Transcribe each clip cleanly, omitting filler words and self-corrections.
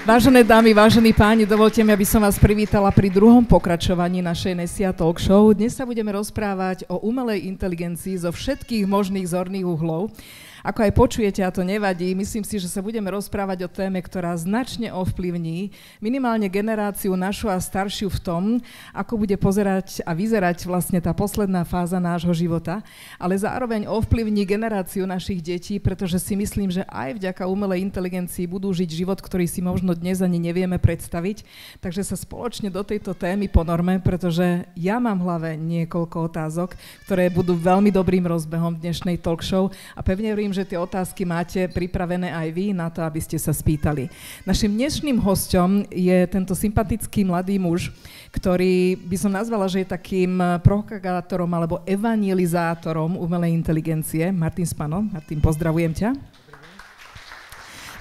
Vážené dámy, vážení páni, dovolte mi, aby som vás privítala pri druhom pokračovaní našej Nesia Talk Show. Dnes sa budeme rozprávať o umelej inteligencii zo všetkých možných zorných uhlov. Ako aj počujete, a to nevadí, myslím si, že sa budeme rozprávať o téme, ktorá značne ovplyvní minimálne generáciu našu a staršiu v tom, ako bude pozerať a vyzerať vlastne tá posledná fáza nášho života, ale zároveň ovplyvní generáciu našich detí, pretože si myslím, že aj vďaka umelej inteligencii budú žiť život, ktorý si možno dnes ani nevieme predstaviť. Takže sa spoločne do tejto témy ponorme, pretože ja mám v hlave niekoľko otázok, ktoré budú veľmi dobrým rozbehom dnešnej talk show a pevne verím, že tie otázky máte pripravené aj vy na to, aby ste sa spýtali. Našim dnešným hosťom je tento sympatický mladý muž, ktorý by som nazvala, že je takým propagátorom alebo evangelizátorom umelej inteligencie. Martin Spano. Martin, pozdravujem ťa.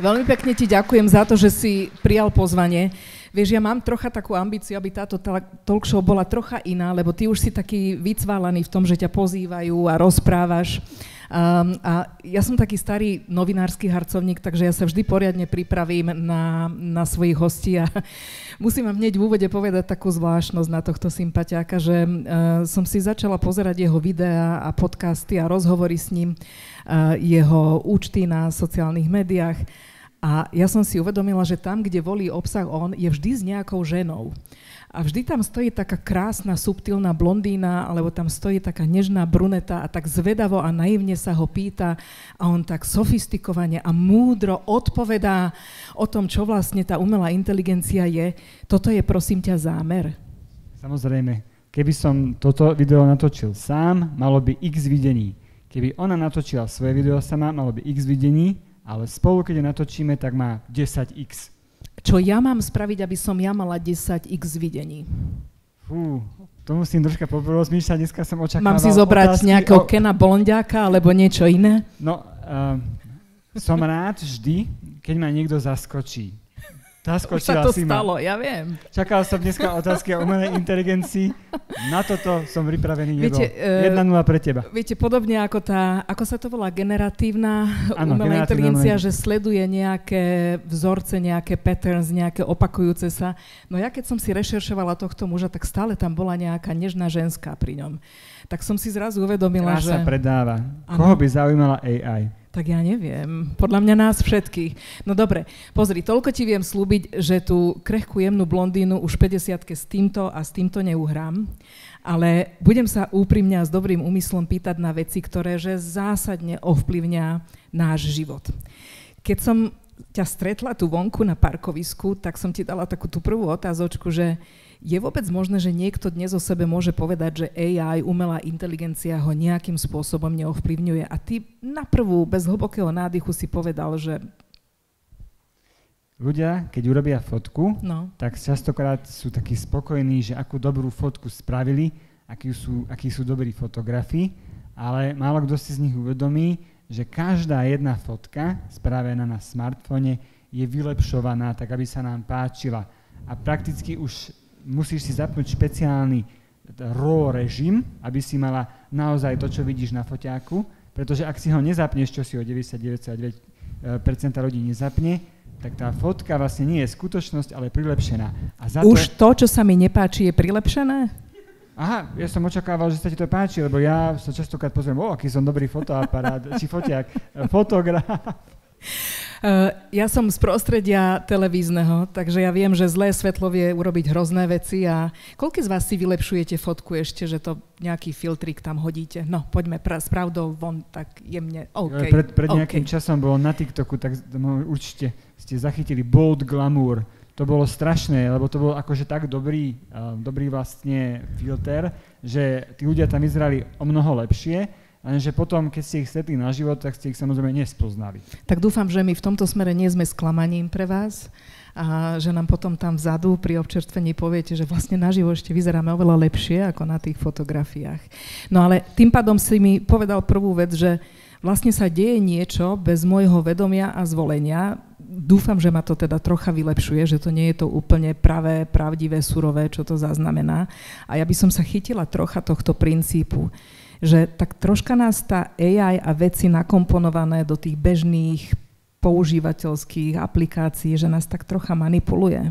Veľmi pekne ti ďakujem za to, že si prijal pozvanie. Vieš, ja mám trocha takú ambíciu, aby táto talk show bola trocha iná, lebo ty už si taký vycválaný v tom, že ťa pozývajú a rozprávaš. A ja som taký starý novinársky harcovník, takže ja sa vždy poriadne pripravím na svojich hostí a musím vám hneď v úvode povedať takú zvláštnosť na tohto sympatiáka, že som si začala pozerať jeho videá a podcasty a rozhovory s ním, jeho účty na sociálnych médiách a ja som si uvedomila, že tam, kde volí obsah on, je vždy s nejakou ženou. A vždy tam stojí taká krásna, subtilná blondína, alebo tam stojí taká nežná bruneta a tak zvedavo a naivne sa ho pýta a on tak sofistikovane a múdro odpovedá o tom, čo vlastne tá umelá inteligencia je. Toto je, prosím ťa, zámer? Samozrejme. Keby som toto video natočil sám, malo by x videní. Keby ona natočila svoje video sama, malo by x videní, ale spolu, keď natočíme, tak má 10x. Čo ja mám spraviť, aby som ja mala 10x videní? Fú, to musím troška porozmýšľať, dneska som očakával mám si zobrať otázky nejakého Kena Blondiaka alebo niečo iné? No, som rád vždy, keď ma niekto zaskočí. Už sa to stalo, ja viem. Čakal som dneska otázky o umelej inteligencii. Na toto som pripravený nebol. 1-0 pre teba. Viete, podobne ako ako sa to volá, generatívna umelá inteligencia, že sleduje nejaké vzorce, nejaké patterns, nejaké opakujúce sa. No ja keď som si rešeršovala tohto muža, tak stále tam bola nejaká nežná ženská pri ňom. Tak som si zrazu uvedomila, že... Krása predáva. Koho by zaujímala AI? Tak ja neviem. Podľa mňa nás všetkých. No dobre, pozri, toľko ti viem slúbiť, že tú krehkú jemnú blondínu už 50-ke s týmto neuhrám, ale budem sa úprimne a s dobrým úmyslom pýtať na veci, ktoré že zásadne ovplyvňa náš život. Keď som ťa stretla tu vonku na parkovisku, tak som ti dala takú tú prvú otázočku, že je vôbec možné, že niekto dnes o sebe môže povedať, že AI, umelá inteligencia ho nejakým spôsobom neovplyvňuje a ty na prvú, bez hlbokého nádychu si povedal, že... Ľudia, keď urobia fotku, tak častokrát sú takí spokojní, že akú dobrú fotku spravili, akí sú dobrí fotografi, ale málo kto si z nich uvedomí, že každá jedna fotka spravená na smartfóne je vylepšovaná, tak aby sa nám páčila. A prakticky už musíš si zapnúť špeciálny RAW režim, aby si mala naozaj to, čo vidíš na foťáku, pretože ak si ho nezapneš, čo si ho 99,9% ľudí nezapne, tak tá fotka vlastne nie je skutočnosť, ale prilepšená. A už to, čo sa mi nepáči, je prilepšené? Aha, ja som očakával, že sa ti to páči, lebo ja sa častokrát pozriem, aký som dobrý fotoaparát, či foťák, fotograf. Ja som z prostredia televízneho, takže ja viem, že zlé svetlo vie urobiť hrozné veci a koľko z vás si vylepšujete fotku ešte, že to nejaký filtrik tam hodíte? No, poďme s pravdou von tak jemne. Okay. Pred nejakým časom bolo na TikToku, tak určite ste zachytili bold glamour. To bolo strašné, lebo to bol akože tak dobrý vlastne filter, že tí ľudia tam vyzerali o mnoho lepšie, lenže potom, keď ste ich stretli na život, tak ste ich samozrejme nespoznali. Tak dúfam, že my v tomto smere nie sme sklamaním pre vás a že nám potom tam vzadu pri občerstvení poviete, že vlastne naživo ešte vyzeráme oveľa lepšie ako na tých fotografiách. No ale tým pádom si mi povedal prvú vec, že vlastne sa deje niečo bez môjho vedomia a zvolenia. Dúfam, že ma to teda trocha vylepšuje, že to nie je to úplne pravé, pravdivé, surové, čo to zaznamená. A ja by som sa chytila trocha tohto princípu. že tak troška nás tá AI a veci nakomponované do tých bežných používateľských aplikácií, že nás tak trocha manipuluje.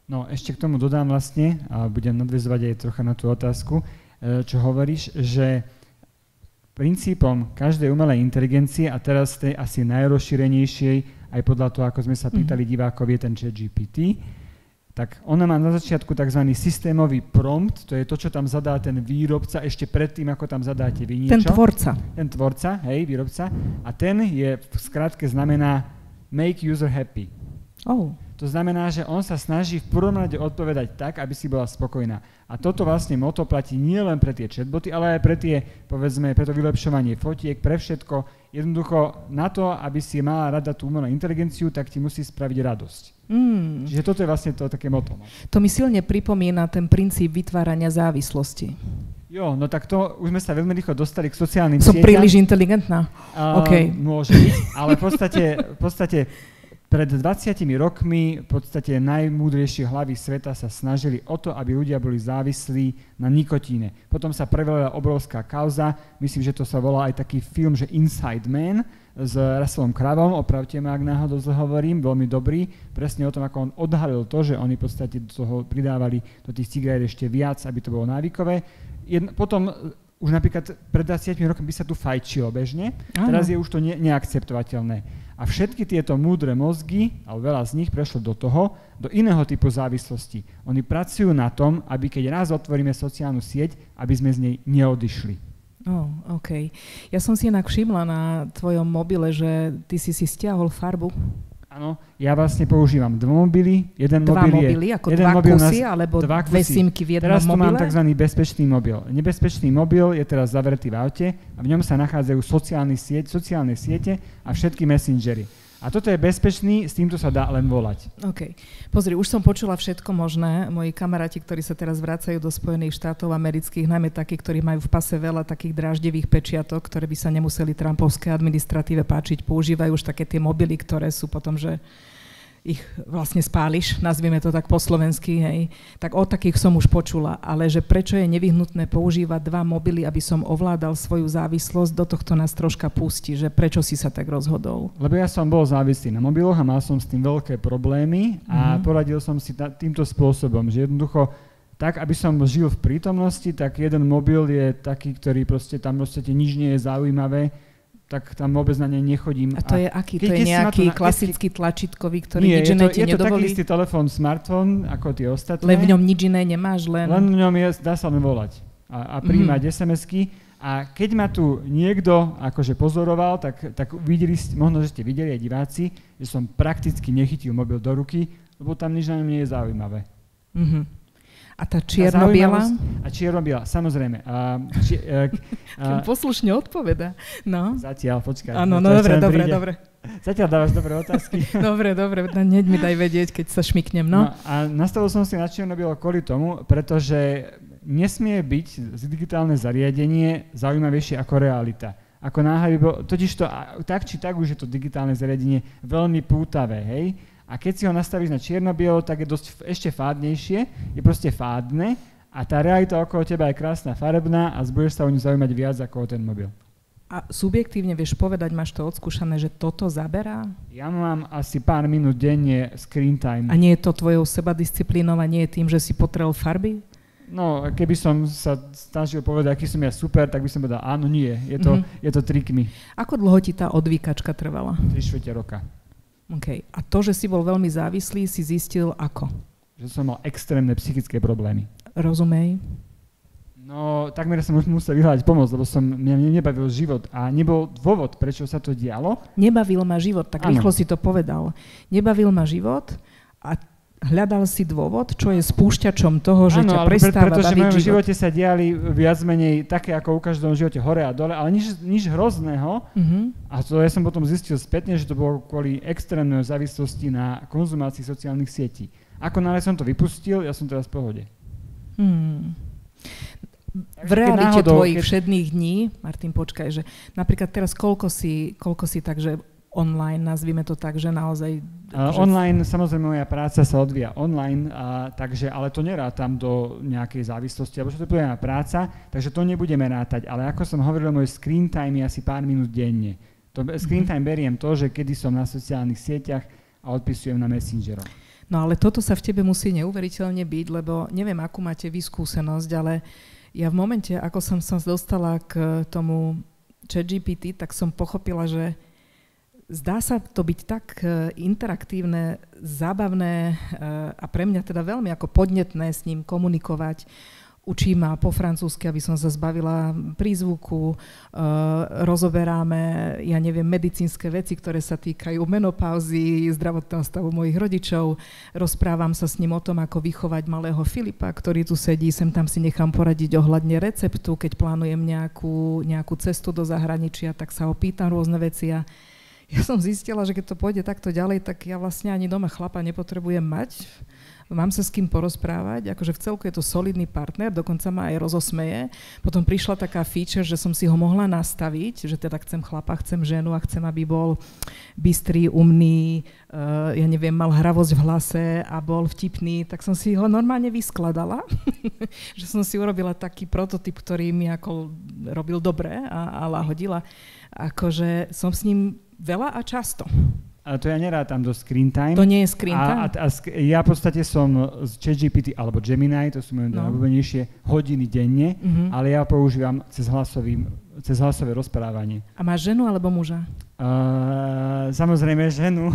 No, ešte k tomu dodám vlastne, a budem nadväzovať aj trocha na tú otázku, čo hovoríš, že princípom každej umelej inteligencie, a teraz tej asi najrozšírenejšej, aj podľa toho, ako sme sa pýtali divákov, je ten ChatGPT, tak ona má na začiatku tzv. Systémový prompt, to je to, čo tam zadá ten výrobca ešte predtým, ako tam zadáte vy niečo. Ten tvorca, hej, výrobca. A ten je, v skratke znamená make user happy. Oh. To znamená, že on sa snaží v prvom rade odpovedať tak, aby si bola spokojná. A toto vlastne motto platí nie len pre tie chatboty, ale aj pre tie, povedzme, pre to vylepšovanie fotiek, pre všetko. Jednoducho na to, aby si mala rada tú umelú inteligenciu, tak ti musí spraviť radosť. Čiže toto je vlastne to také motto. To mi silne pripomína ten princíp vytvárania závislosti. Jo, no tak to už sme sa veľmi rýchlo dostali k sociálnym sieťam. Som príliš inteligentná? Okay. Môže byť, ale v podstate pred 20 rokmi v podstate najmúdrejšie hlavy sveta sa snažili o to, aby ľudia boli závislí na nikotíne. Potom sa prevelila obrovská kauza, myslím, že to sa volá aj taký film, že Inside Man s Russellom Croweom, opravte ma, ak náhodou zle hovorím, veľmi dobrý, presne o tom, ako on odhalil to, že oni v podstate do toho pridávali do tých cigaret ešte viac, aby to bolo návykové. Potom už napríklad pred 20 rokmi by sa tu fajčilo bežne, teraz je už to neakceptovateľné. A všetky tieto múdre mozgy, alebo veľa z nich prešlo do iného typu závislosti. Oni pracujú na tom, aby keď raz otvoríme sociálnu sieť, aby sme z nej neodišli. OK. Ja som si inak všimla na tvojom mobile, že ty si stiahol farbu. Áno, ja vlastne používam dva mobily. Dva mobily, ako dva kusy, alebo dve simky v jednom mobile? Teraz tu mám tzv. Bezpečný mobil. Nebezpečný mobil je teraz zavretý v aute a v ňom sa nachádzajú sociálne siete a všetky messengery. A toto je bezpečný, s týmto sa dá len volať. OK. Pozri, už som počula všetko možné. Moji kamaráti, ktorí sa teraz vracajú do Spojených štátov amerických, najmä takí, ktorí majú v pase veľa takých dráždivých pečiatok, ktoré by sa nemuseli trumpovskej administratíve páčiť, používajú už také tie mobily, ktoré sú potom, že ich vlastne spáliš, nazvime to tak po slovensky, hej. Tak o takých som už počula, ale že prečo je nevyhnutné používať dva mobily, aby som ovládal svoju závislosť, do tohto nás troška pustí, že prečo si sa tak rozhodol? Lebo ja som bol závislý na mobiloch a mal som s tým veľké problémy a poradil som si týmto spôsobom, že jednoducho tak, aby som žil v prítomnosti, tak jeden mobil je taký, ktorý proste tam nič nie je zaujímavé, tak tam vôbec na nej nechodím. A to je aký? To je nejaký klasický tlačítkový, ktorý nič iné ti nedovolí? Nie, je to taký istý telefón, smartfón, ako tie ostatné. Len v ňom nič iné nemáš? Len v ňom dá sa len volať a prijímať SMS-ky. A keď ma tu niekto akože pozoroval, tak videli, možno, že ste videli aj diváci, že som prakticky nechytil mobil do ruky, lebo tam nič na ňom nie je zaujímavé. A tá čierno-biela? A čierno-biela, samozrejme. Poslušne odpoveda. No. Zatiaľ, počkaj. Áno, no dobre. Zatiaľ dávaš dobré otázky. dobre, hneď mi daj vedieť, keď sa šmiknem. No a nastavil som si na čierno-bielo kvôli tomu, pretože nesmie byť digitálne zariadenie zaujímavejšie ako realita. Ako náhle by bolo, totižto tak či tak už je to digitálne zariadenie veľmi pútavé, hej? A keď si ho nastavíš na čierno-bielo, tak je dosť ešte fádnejšie, je proste fádne a tá realita okolo teba je krásna, farebná a budeš sa o ňu zaujímať viac ako o ten mobil. A subjektívne vieš povedať, máš to odskúšané, že toto zaberá? Ja mám asi pár minút denne screen time. A nie je to tvojou sebadisciplínou a nie je tým, že si potrel farby? No, keby som sa snažil povedať, aký som ja super, tak by som povedal, áno, nie, je to trikmi. Ako dlho ti tá odvykačka trvala? 3/4 roka. OK. A to, že si bol veľmi závislý, si zistil ako? Že som mal extrémne psychické problémy. Rozumej. No, takmer som už musel vyhľadať pomoc, lebo mňa nebavil život a nebol dôvod, prečo sa to dialo. Nebavil ma život, tak rýchlo si to povedal. Nebavil ma život a hľadal si dôvod, čo je spúšťačom toho, že ťa prestáva baviť život. Pretože v mojom živote sa diali viac menej také, ako v každom živote hore a dole, ale nič hrozného. A to ja som potom zistil spätne, že to bolo kvôli extrémnej závislosti na konzumácii sociálnych sietí. Ako náhle som to vypustil, ja som teraz v pohode. V realite tvojich všedných dní, Martin, počkaj, že napríklad teraz koľko si takže online, nazvime to tak, že naozaj... Online, samozrejme moja práca sa odvíja online, takže, ale to nerátam do nejakej závislosti, alebo čo to bude práca, takže to nebudeme rátať, ale ako som hovoril, môj screen time je asi pár minút denne. Screen time beriem to, že kedy som na sociálnych sieťach a odpisujem na Messengeroch. No ale toto sa v tebe musí neuveriteľne byť, lebo neviem, akú máte vy skúsenosť, ale ja v momente, ako som sa dostala k tomu ChatGPT, tak som pochopila, že zdá sa to byť tak interaktívne, zábavné a pre mňa teda veľmi ako podnetné s ním komunikovať. Učí ma po francúzsky, aby som sa zbavila prízvuku, rozoberáme, ja neviem, medicínske veci, ktoré sa týkajú menopauzy, zdravotného stavu mojich rodičov. Rozprávam sa s ním o tom, ako vychovať malého Filipa, ktorý tu sedí, sem tam si nechám poradiť ohľadne receptu, keď plánujem nejakú cestu do zahraničia, tak sa ho pýtam rôzne veci a ja som zistila, že keď to pôjde takto ďalej, tak ja vlastne ani doma chlapa nepotrebujem mať. Mám sa s kým porozprávať, akože v celku je to solidný partner, dokonca ma aj rozosmeje. Potom prišla taká feature, že som si ho mohla nastaviť, že teda chcem chlapa, chcem ženu a chcem, aby bol bystrý, umný, ja neviem, mal hravosť v hlase a bol vtipný, tak som si ho normálne vyskladala, že som si urobila taký prototyp, ktorý mi ako robil dobre a lahodila. Akože som s ním veľa a často. Ale to ja nerátam do screen time. To nie je screen time? Ja v podstate som z ChatGPT alebo Gemini, to sú moje najobľúbenejšie hodiny denne, ale ja používam cez hlasové rozprávanie. A máš ženu alebo muža? Samozrejme ženu.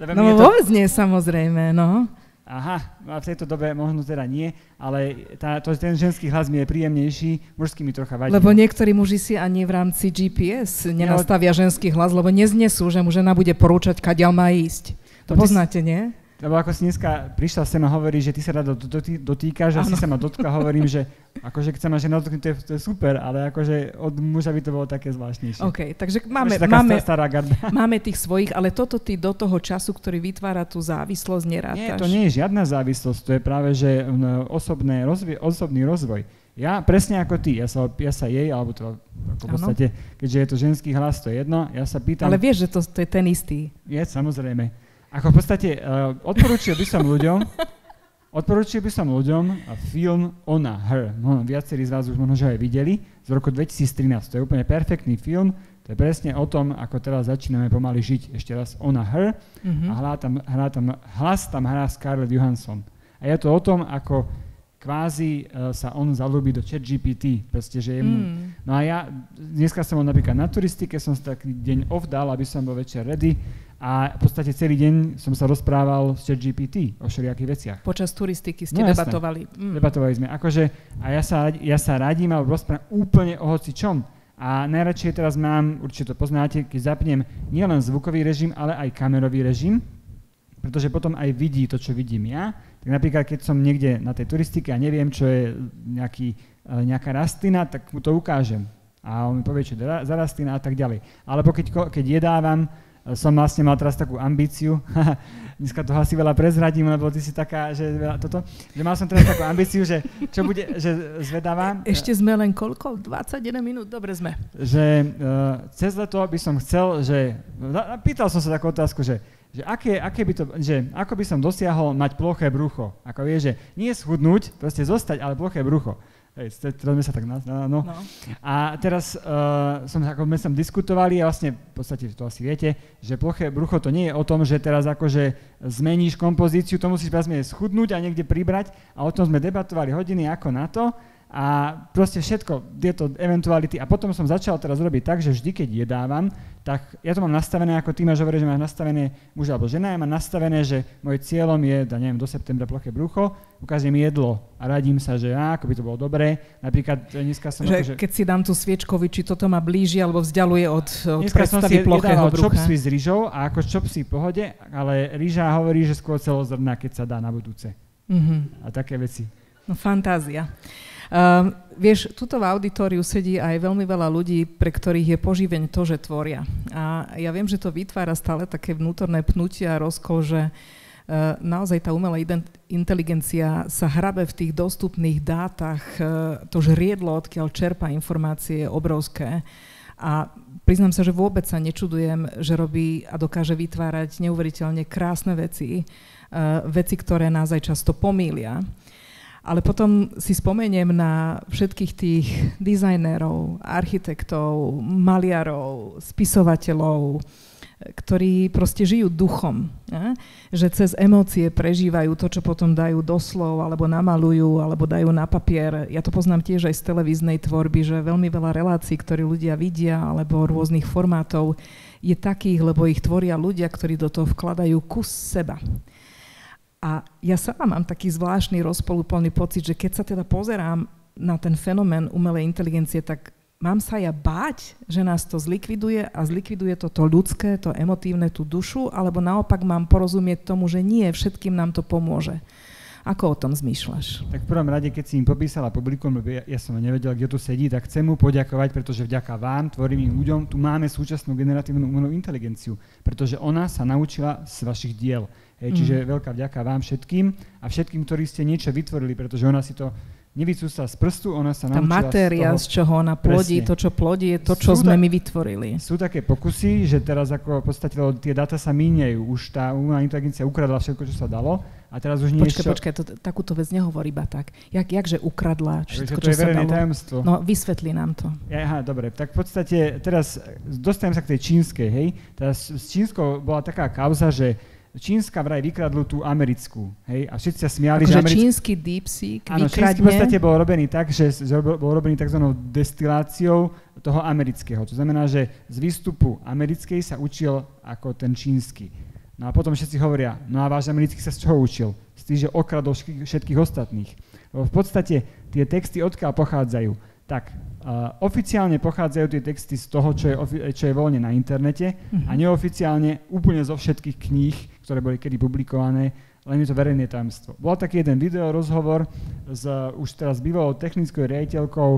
No vôbec nie, samozrejme, no. Aha, a v tejto dobe možno teda nie, ale ten ženský hlas mi je príjemnejší, mužský mi trocha vadí. Lebo niektorí muži si ani v rámci GPS nenastavia ženský hlas, lebo neznesú, že mu žena bude porúčať, kadiaľ má ísť. To poznáte, nie? Lebo ako si dneska prišla sem a hovorí, že ty sa rada dotýkaš, a si sa ma dotkla, hovorím, že akože keď sa ma žena dotknúť, to je super, ale akože od muža by to bolo také zvláštnejšie. OK, takže máme tých svojich, ale toto ty do toho času, ktorý vytvára tú závislosť, nerátaš? Nie, to nie je žiadna závislosť, to je práve, že osobný rozvoj. Ja presne ako ty, ja sa jej, alebo to ako v podstate, keďže je to ženský hlas, to je jedno, ja sa pýtam... Ale vieš, že to je ten istý. Je, samozrejme. Ako v podstate odporúčil by som ľuďom film Ona, Her. No, viacerí z vás už možno aj videli, z roku 2013. To je úplne perfektný film, to je presne o tom, ako teraz začíname pomaly žiť. Ešte raz Ona, Her. A hlas tam hrá Scarlett Johansson. A je to o tom, ako kvázi sa on zalúbi do ChatGPT. Proste, že No a ja dneska som bol napríklad na turistike, som si taký deň off dal, aby som bol večer ready. A v podstate celý deň som sa rozprával s ChatGPT o všelijakých veciach. Počas turistiky ste debatovali. Debatovali sme. Akože, a ja sa radím alebo rozprávam úplne o hocičom. A najradšej teraz mám, určite to poznáte, keď zapnem nielen zvukový režim, ale aj kamerový režim, pretože potom aj vidí to, čo vidím ja. Tak napríklad, keď som niekde na tej turistike a neviem, čo je nejaká rastlina, tak mu to ukážem. A on mi povie, čo je za rastlina a tak ďalej. Alebo keď jedávam, som vlastne mal teraz takú ambíciu, dneska toho asi veľa prezradím, lebo ty si taká, že mal som teraz takú ambíciu, že čo bude, že zvedávam. Ešte sme len koľko? 21 minút? Dobre sme. Že cez leto by som chcel, pýtal som sa takú otázku, že ako by som dosiahol mať ploché brucho. Ako vieš, že nie schudnúť, proste zostať, ale ploché brucho. Teraz sme sa tak no. A teraz sme sa diskutovali a vlastne v podstate to asi viete, že ploché brucho to nie je o tom, že teraz akože zmeníš kompozíciu, to musíš vlastne schudnúť a niekde pribrať a o tom sme debatovali hodiny ako na to a proste všetko, tieto eventuality a potom som začal teraz robiť tak, že vždy keď jedávam, tak ja to mám nastavené, ako ty máš hovorí, že máš nastavené muž alebo žena, ja mám nastavené, že môj cieľom je, neviem, do septembra ploché brucho, ukážem jedlo a radím sa, že ako by to bolo dobré. Napríklad dneska som... Keď si dám tú sviečkovi, či toto ma blíži alebo vzdialuje od predstavy plochého brucha. Čopsy s rýžou a ako čopsy v pohode, ale rýža hovorí, že skôr celozrnná, keď sa dá na budúce. A také veci. No fantázia. Vieš, tuto v auditoriu sedí aj veľmi veľa ľudí, pre ktorých je poživeň to, že tvoria. A ja viem, že to vytvára stále také vnútorné pnutie a rozkol, že naozaj tá umelá inteligencia sa hrabe v tých dostupných dátach, to žriedlo, odkiaľ čerpá informácie, je obrovské. A priznám sa, že vôbec sa nečudujem, že robí a dokáže vytvárať neuveriteľne krásne veci, veci, ktoré nás aj často pomýlia. Ale potom si spomeniem na všetkých tých dizajnérov, architektov, maliarov, spisovateľov, ktorí proste žijú duchom, že cez emócie prežívajú to, čo potom dajú do slov, alebo namalujú, alebo dajú na papier. Ja to poznám tiež aj z televíznej tvorby, že veľmi veľa relácií, ktoré ľudia vidia, alebo rôznych formátov, je takých, lebo ich tvoria ľudia, ktorí do toho vkladajú kus seba. A ja sama mám taký zvláštny rozpoľúplný pocit, že keď sa teda pozerám na ten fenomén umelej inteligencie, tak mám sa ja báť, že nás to zlikviduje a zlikviduje to ľudské, to emotívne, tú dušu, alebo naopak mám porozumieť tomu, že nie, všetkým nám to pomôže. Ako o tom zmýšľaš? Tak v prvom rade, keď si im popísala publikum, ja som nevedel, kde tu sedí, tak chcem mu poďakovať, pretože vďaka vám, tvorivým ľuďom, tu máme súčasnú generatívnu umelú inteligenciu, pretože ona sa naučila z vašich diel. Čiže veľká vďaka vám všetkým a všetkým, ktorí ste niečo vytvorili, pretože ona si to nevycúsla z prstu, ona sa naučila tá matéria, z čoho ona plodí, to, čo plodí, je to, čo sme my vytvorili. Sú také pokusy, že teraz ako v podstate tie dáta sa míňajú. Už tá umelá inteligencia ukradla všetko, čo sa dalo a teraz už nie je Počkaj, takúto vec nehovorí iba tak. Jakže ukradla všetko, čo to je sa dalo? Tajomstvo. No, vysvetlí nám to. Aha, dobre. Tak v podstate teraz dostanem sa k tej čínskej, hej. Teraz s čínskou bola taká kauza, že čínska vraj vykradla tú americkú, hej, a všetci sa smiali, že čínsky DeepSeek vykradne... Áno, čínsky v podstate bol robený tak, že bol robený takzvanou destiláciou toho amerického. To znamená, že z výstupu americkej sa učil ako ten čínsky. No a potom všetci hovoria, no a váš americký sa z čoho učil? Z tých, že okradol všetkých ostatných. Lebo v podstate tie texty odkiaľ pochádzajú? Tak oficiálne pochádzajú tie texty z toho, čo je voľne na internete a neoficiálne úplne zo všetkých kníh, ktoré boli kedy publikované, len je to verejné tajomstvo. Bol taký jeden videorozhovor s už teraz bývalou technickou riaditeľkou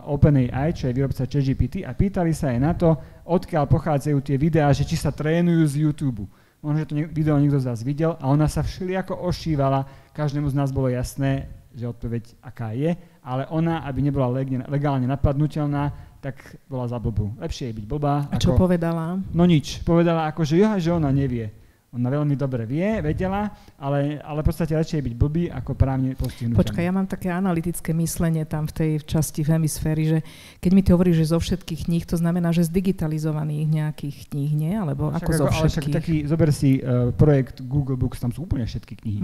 OpenAI, čo je výrobca ChatGPT, a pýtali sa aj na to, odkiaľ pochádzajú tie videá, že či sa trénujú z YouTube. Možno, že to video niekto z nás videl a ona sa všelijako ošívala, každému z nás bolo jasné, že odpoveď aká je, ale ona, aby nebola legálne napadnutelná, tak bola za blbú. Lepšie je byť blbá. A čo povedala? No nič. Povedala ako, že ona nevie. Ona veľmi dobre vedela, ale v podstate radšej je byť blbý ako právne postihnutelný. Počkaj, ja mám také analytické myslenie tam v tej časti v hemisféry, že keď mi ty hovoríš, že zo všetkých kníh, to znamená, že z digitalizovaných nejakých kníh, nie? Alebo ako zo všetkých? Ale taký, zober si projekt Google Books, tam sú úplne všetky knihy.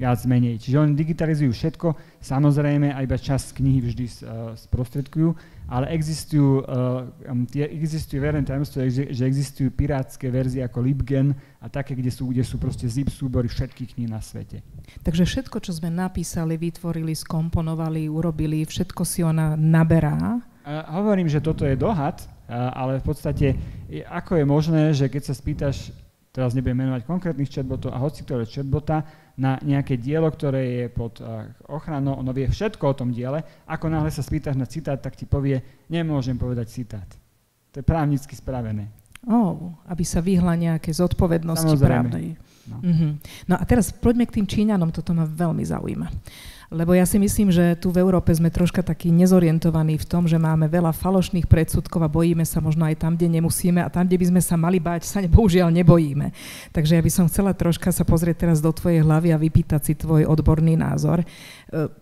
Viac menej. Čiže oni digitalizujú všetko, samozrejme, a iba časť knihy vždy sprostredkujú, ale existujú verejné tajomstvo, že existujú pirátske verzie ako LibGen a také, kde sú proste zip súbory všetkých kníh na svete. Takže všetko, čo sme napísali, vytvorili, skomponovali, urobili, všetko si ona naberá? Hovorím, že toto je dohad, ale v podstate ako je možné, že keď sa spýtaš, teraz nebudem menovať konkrétnych chatbotov a hoci ktoré chatbota, na nejaké dielo, ktoré je pod ochranou, ono vie všetko o tom diele, ako náhle sa spýtaš na citát, tak ti povie, nemôžem povedať citát. To je právnicky spravené. Aby sa vyhla nejaké zodpovednosti právnej. No a teraz poďme k tým Číňanom, toto ma veľmi zaujíma. Lebo ja si myslím, že tu v Európe sme troška takí nezorientovaní v tom, že máme veľa falošných predsudkov a bojíme sa možno aj tam, kde nemusíme, a tam, kde by sme sa mali báť, sa bohužiaľ nebojíme. Takže ja by som chcela troška sa pozrieť teraz do tvojej hlavy a vypýtať si tvoj odborný názor.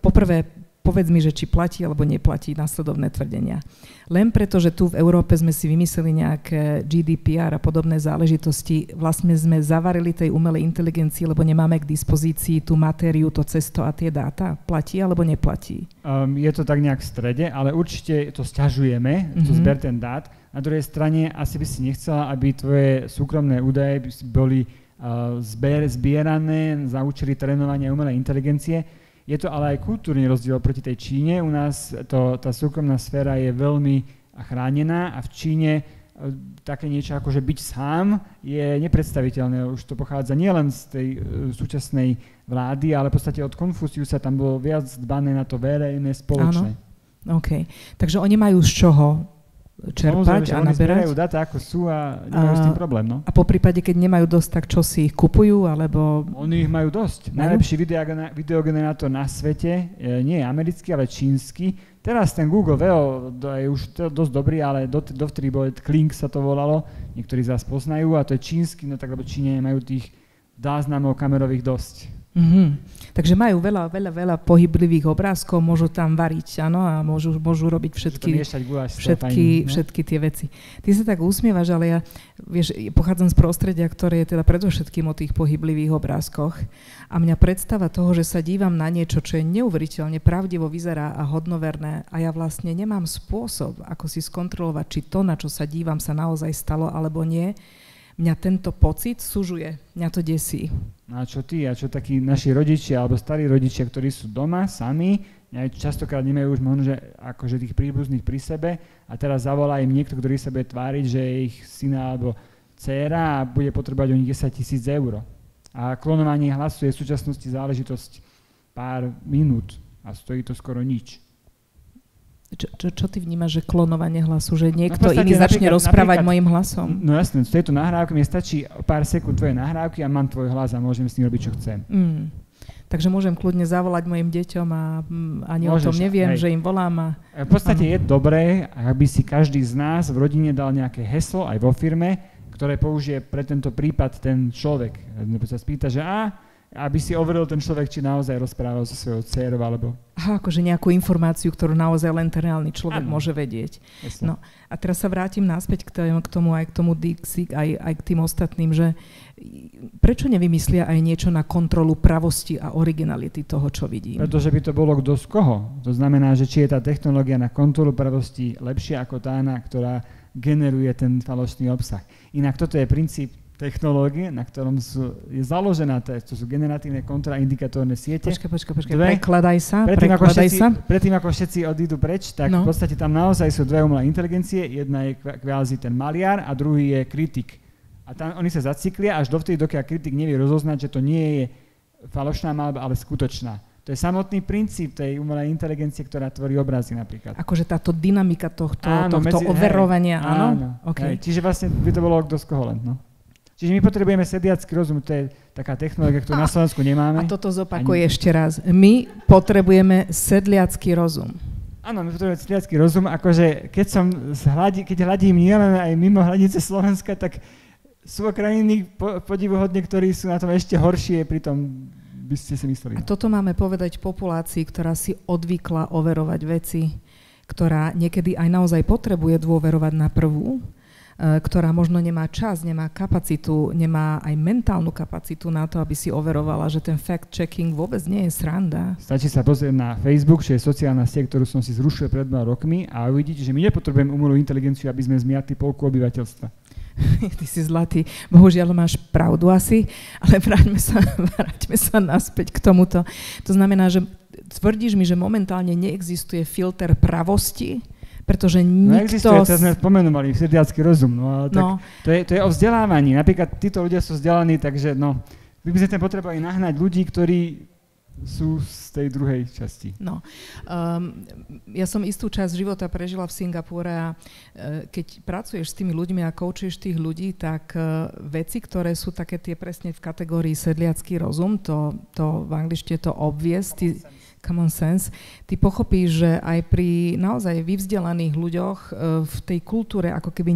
Poprvé, povedz mi, že či platí alebo neplatí nasledovné tvrdenia. Len preto, že tu v Európe sme si vymysleli nejaké GDPR a podobné záležitosti, vlastne sme zavarili tej umelej inteligencii, lebo nemáme k dispozícii tú matériu, to cesto a tie dáta. Platí alebo neplatí? Je to tak nejak v strede, ale určite to sťažujeme, to zber ten dát. Na druhej strane asi by si nechcela, aby tvoje súkromné údaje boli zbierané za účely trénovania umelej inteligencie. Je to ale aj kultúrny rozdiel proti tej Číne. U nás tá súkromná sféra je veľmi chránená a v Číne také niečo ako, že byť sám je nepredstaviteľné. Už to pochádza nielen z tej súčasnej vlády, ale v podstate od Konfuciusa tam bolo viac dbané na to verejné, spoločné. Áno, OK. Takže oni majú z čoho čerpať a naberať? Oni zbierajú dáta ako sú a nemajú s tým problém, no. A po prípade, keď nemajú dosť, tak čo si ich kupujú, alebo... Oni ich majú dosť. Najlepší videogenerátor na svete nie je americký, ale čínsky. Teraz ten Google VO je už dosť dobrý, ale dovtedy bol Kling sa to volalo, niektorí z vás poznajú, a to je čínsky, no tak lebo Číne majú tých záznamov kamerových dosť. Takže majú veľa pohyblivých obrázkov, môžu tam variť, áno, a môžu robiť všetky tie veci. Ty sa tak usmievaš, ale ja, vieš, pochádzam z prostredia, ktoré je teda predovšetkým o tých pohyblivých obrázkoch, a mňa predstava toho, že sa dívam na niečo, čo je neuveriteľne pravdivo vyzerá a hodnoverné, a ja vlastne nemám spôsob, ako si skontrolovať, či to, na čo sa dívam, sa naozaj stalo alebo nie. Mňa tento pocit sužuje, mňa to desí. No a čo ty, a čo takí naši rodičia alebo starí rodičia, ktorí sú doma sami, častokrát nemajú už možno, že akože tých príbuzných pri sebe, a teraz zavolá im niekto, ktorý sa bude tváriť, že je ich syna alebo dcéra a bude potrebovať o nich 10 000 eur. A klonovanie hlasu je v súčasnosti záležitosť pár minút a stojí to skoro nič. Čo ty vnímaš, že klonovanie hlasu? Že niekto iný začne rozprávať mojim hlasom? No jasné, z tejto nahrávky mi stačí pár sekúnd tvojej nahrávky a mám tvoj hlas a môžem s ním robiť, čo chcem. Takže môžem kľudne zavolať mojim deťom a ani o tom neviem, že im volám. V podstate je dobré, aby si každý z nás v rodine dal nejaké heslo, aj vo firme, ktoré použije pre tento prípad ten človek. Sa spýta, že aby si overil ten človek, či naozaj rozprával so svojou dcérou, alebo... Akože nejakú informáciu, ktorú naozaj len ten reálny človek môže vedieť. No a teraz sa vrátim naspäť k tomu Dixik, aj k tým ostatným, že prečo nevymyslia aj niečo na kontrolu pravosti a originality toho, čo vidím? Pretože by to bolo kto z koho. To znamená, že či je tá technológia na kontrolu pravosti lepšia ako tá, ktorá generuje ten falošný obsah. Inak toto je princíp technológie, na ktorom je založená, to sú generatívne kontraindikatórne siete. Počkaj, prekladaj sa. Predtým, ako všetci odídu preč, tak v podstate tam naozaj sú dve umelé inteligencie. Jedna je kvázi ten maliar a druhý je kritik. A tam oni sa zacyklia až dovtedy, dokiaľ kritik nevie rozoznať, že to nie je falošná malba, ale skutočná. To je samotný princíp tej umelej inteligencie, ktorá tvorí obrazy napríklad. Akože táto dynamika tohto overovania, áno? Okay. Čiže vlastne by to bolo kto z koho len, no. Čiže my potrebujeme sedliacky rozum, to je taká technológia, ktorú na Slovensku nemáme. A toto zopakuj ešte raz. My potrebujeme sedliacky rozum. Áno, my potrebujeme sedliacky rozum, akože keď hľadím nielen aj mimo hranice Slovenska, tak sú krajiny podivuhodne, ktorí sú na tom ešte horšie, pritom by ste si mysleli. A toto máme povedať populácii, ktorá si odvykla overovať veci, ktorá niekedy aj naozaj potrebuje dôverovať na prvú, ktorá možno nemá čas, nemá kapacitu, nemá aj mentálnu kapacitu na to, aby si overovala, že ten fact-checking vôbec nie je sranda. Stačí sa pozrieť na Facebook, čo je sociálna sieť, ktorú som si zrušil pred 2 rokmi, a uvidíte, že my nepotrebujeme umelú inteligenciu, aby sme zmiatli polku obyvateľstva. Ty si zlatý. Bohužiaľ máš pravdu asi, ale vráťme sa naspäť k tomuto. To znamená, že tvrdíš mi, že momentálne neexistuje filter pravosti, pretože nikto... Neexistuje, teraz sme spomenuli sedliacky rozum, tak to je o vzdelávaní. Napríklad títo ľudia sú vzdelaní, takže my by sme tam potrebovali nahnať ľudí, ktorí sú z tej druhej časti. Ja som istú časť života prežila v Singapúre a keď pracuješ s tými ľuďmi a koučuješ tých ľudí, tak veci, ktoré sú také tie presne v kategórii sedliacky rozum, to v angličtine to obvious, common sense, ty pochopíš, že aj pri naozaj vyvzdelaných ľuďoch v tej kultúre ako keby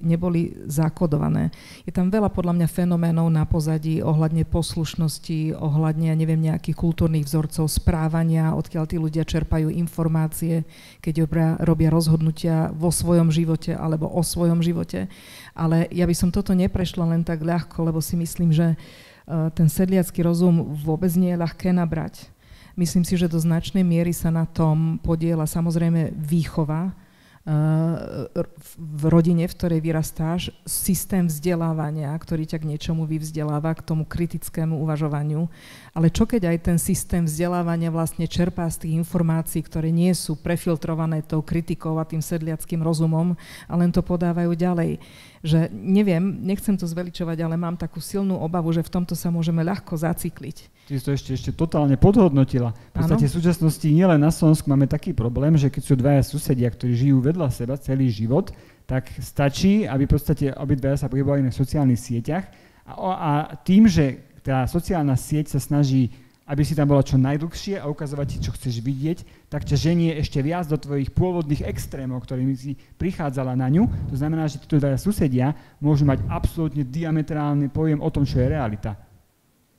neboli zakodované. Je tam veľa podľa mňa fenoménov na pozadí ohľadne poslušnosti, ohľadne, neviem, nejakých kultúrnych vzorcov správania, odkiaľ tí ľudia čerpajú informácie, keď robia rozhodnutia vo svojom živote alebo o svojom živote. Ale ja by som toto neprešla len tak ľahko, lebo si myslím, že ten sedliacky rozum vôbec nie je ľahké nabrať. Myslím si, že do značnej miery sa na tom podieľa samozrejme výchova v rodine, v ktorej vyrastáš, systém vzdelávania, ktorý ťa k niečomu vyvzdeláva, k tomu kritickému uvažovaniu. Ale čo keď aj ten systém vzdelávania vlastne čerpá z tých informácií, ktoré nie sú prefiltrované tou kritikou a tým sedliackým rozumom a len to podávajú ďalej. Že neviem, nechcem to zveličovať, ale mám takú silnú obavu, že v tomto sa môžeme ľahko zacykliť. Ty si to ešte totálne podhodnotila. V podstate v súčasnosti nielen na Slovensku máme taký problém, že keď sú dvaja susedia, ktorí žijú vedľa seba celý život, tak stačí, aby v podstate obidvaja sa pohybovali na sociálnych sieťach a tým, že tá sociálna sieť sa snaží aby si tam bola čo najdlhšie a ukazovať ti, čo chceš vidieť, tak ťa ženie ešte viac do tvojich pôvodných extrémov, ktorými si prichádzala na ňu. To znamená, že títo dvaja susedia môžu mať absolútne diametrálny pojem o tom, čo je realita.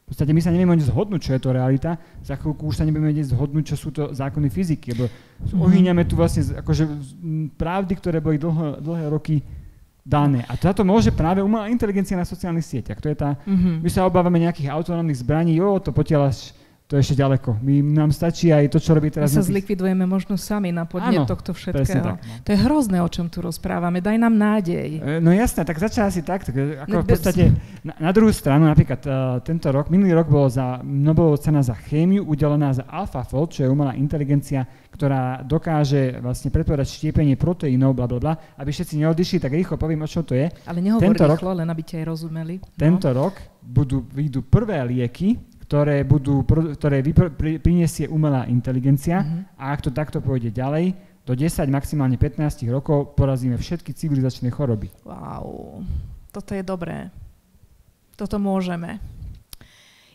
V podstate my sa nevieme zhodnúť, čo je to realita, za chvíľku už sa nebudeme zhodnúť, čo sú to zákony fyziky, lebo ohýňame tu vlastne akože pravdy, ktoré boli dlhé roky dané. A táto môže práve umelá inteligencia na sociálnych sieťach. To je tá, my sa obávame nejakých autonómnych zbraní, to potiaľaš, to je ešte ďaleko. Nám stačí aj to, čo robí teraz. My sa zlikvidujeme možno sami na podnet tohto všetkého. Tak, no. To je hrozné, o čom tu rozprávame. Daj nám nádej. No jasné, tak začala si tak ako v podstate na druhú stranu, napríklad tento rok, minulý rok bolo za Nobelovú cena za chémiu udelená za AlphaFold, čo je umelá inteligencia, ktorá dokáže vlastne predpovedať štiepenie proteínov, blablabla. Aby všetci neodišli, tak rýchlo poviem, o čo to je. Ale nehovor rýchlo, len aby ti aj rozumeli. Tento rok vyjdú prvé lieky, ktoré prinesie umelá inteligencia a ak to takto pôjde ďalej, do 10, maximálne 15 rokov porazíme všetky civilizačné choroby. Wow, toto je dobré. Toto môžeme.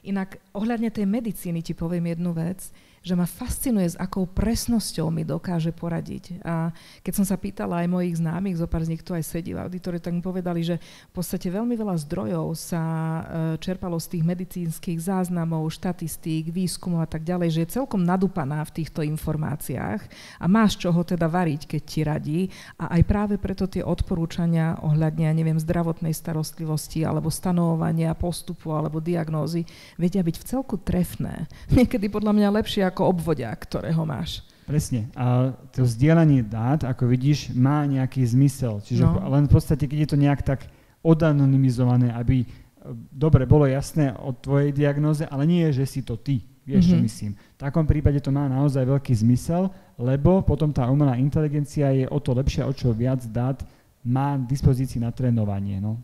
Inak ohľadne tej medicíny ti poviem jednu vec, že ma fascinuje, s akou presnosťou mi dokáže poradiť. A keď som sa pýtala aj mojich známych, zopár z nich tu aj sedí v auditóriu, tak mi povedali, že v podstate veľmi veľa zdrojov sa čerpalo z tých medicínskych záznamov, štatistík, výskumov a tak ďalej, že je celkom nadúpaná v týchto informáciách a máš čoho teda variť, keď ti radí. A aj práve preto tie odporúčania ohľadne, zdravotnej starostlivosti alebo stanovovania postupu alebo diagnózy vedia byť v celku trefné. Niekedy podľa mňa lepšie ako obvodiak, ktorého máš. Presne. A to zdieľanie dát, ako vidíš, má nejaký zmysel. Čiže len v podstate, keď je to nejak tak odanonymizované, aby dobre bolo jasné o tvojej diagnóze, ale nie je, že si to ty. Vieš, čo myslím. V takom prípade to má naozaj veľký zmysel, lebo potom tá umelá inteligencia je o to lepšia, o čo viac dát má k dispozícii na trénovanie. No.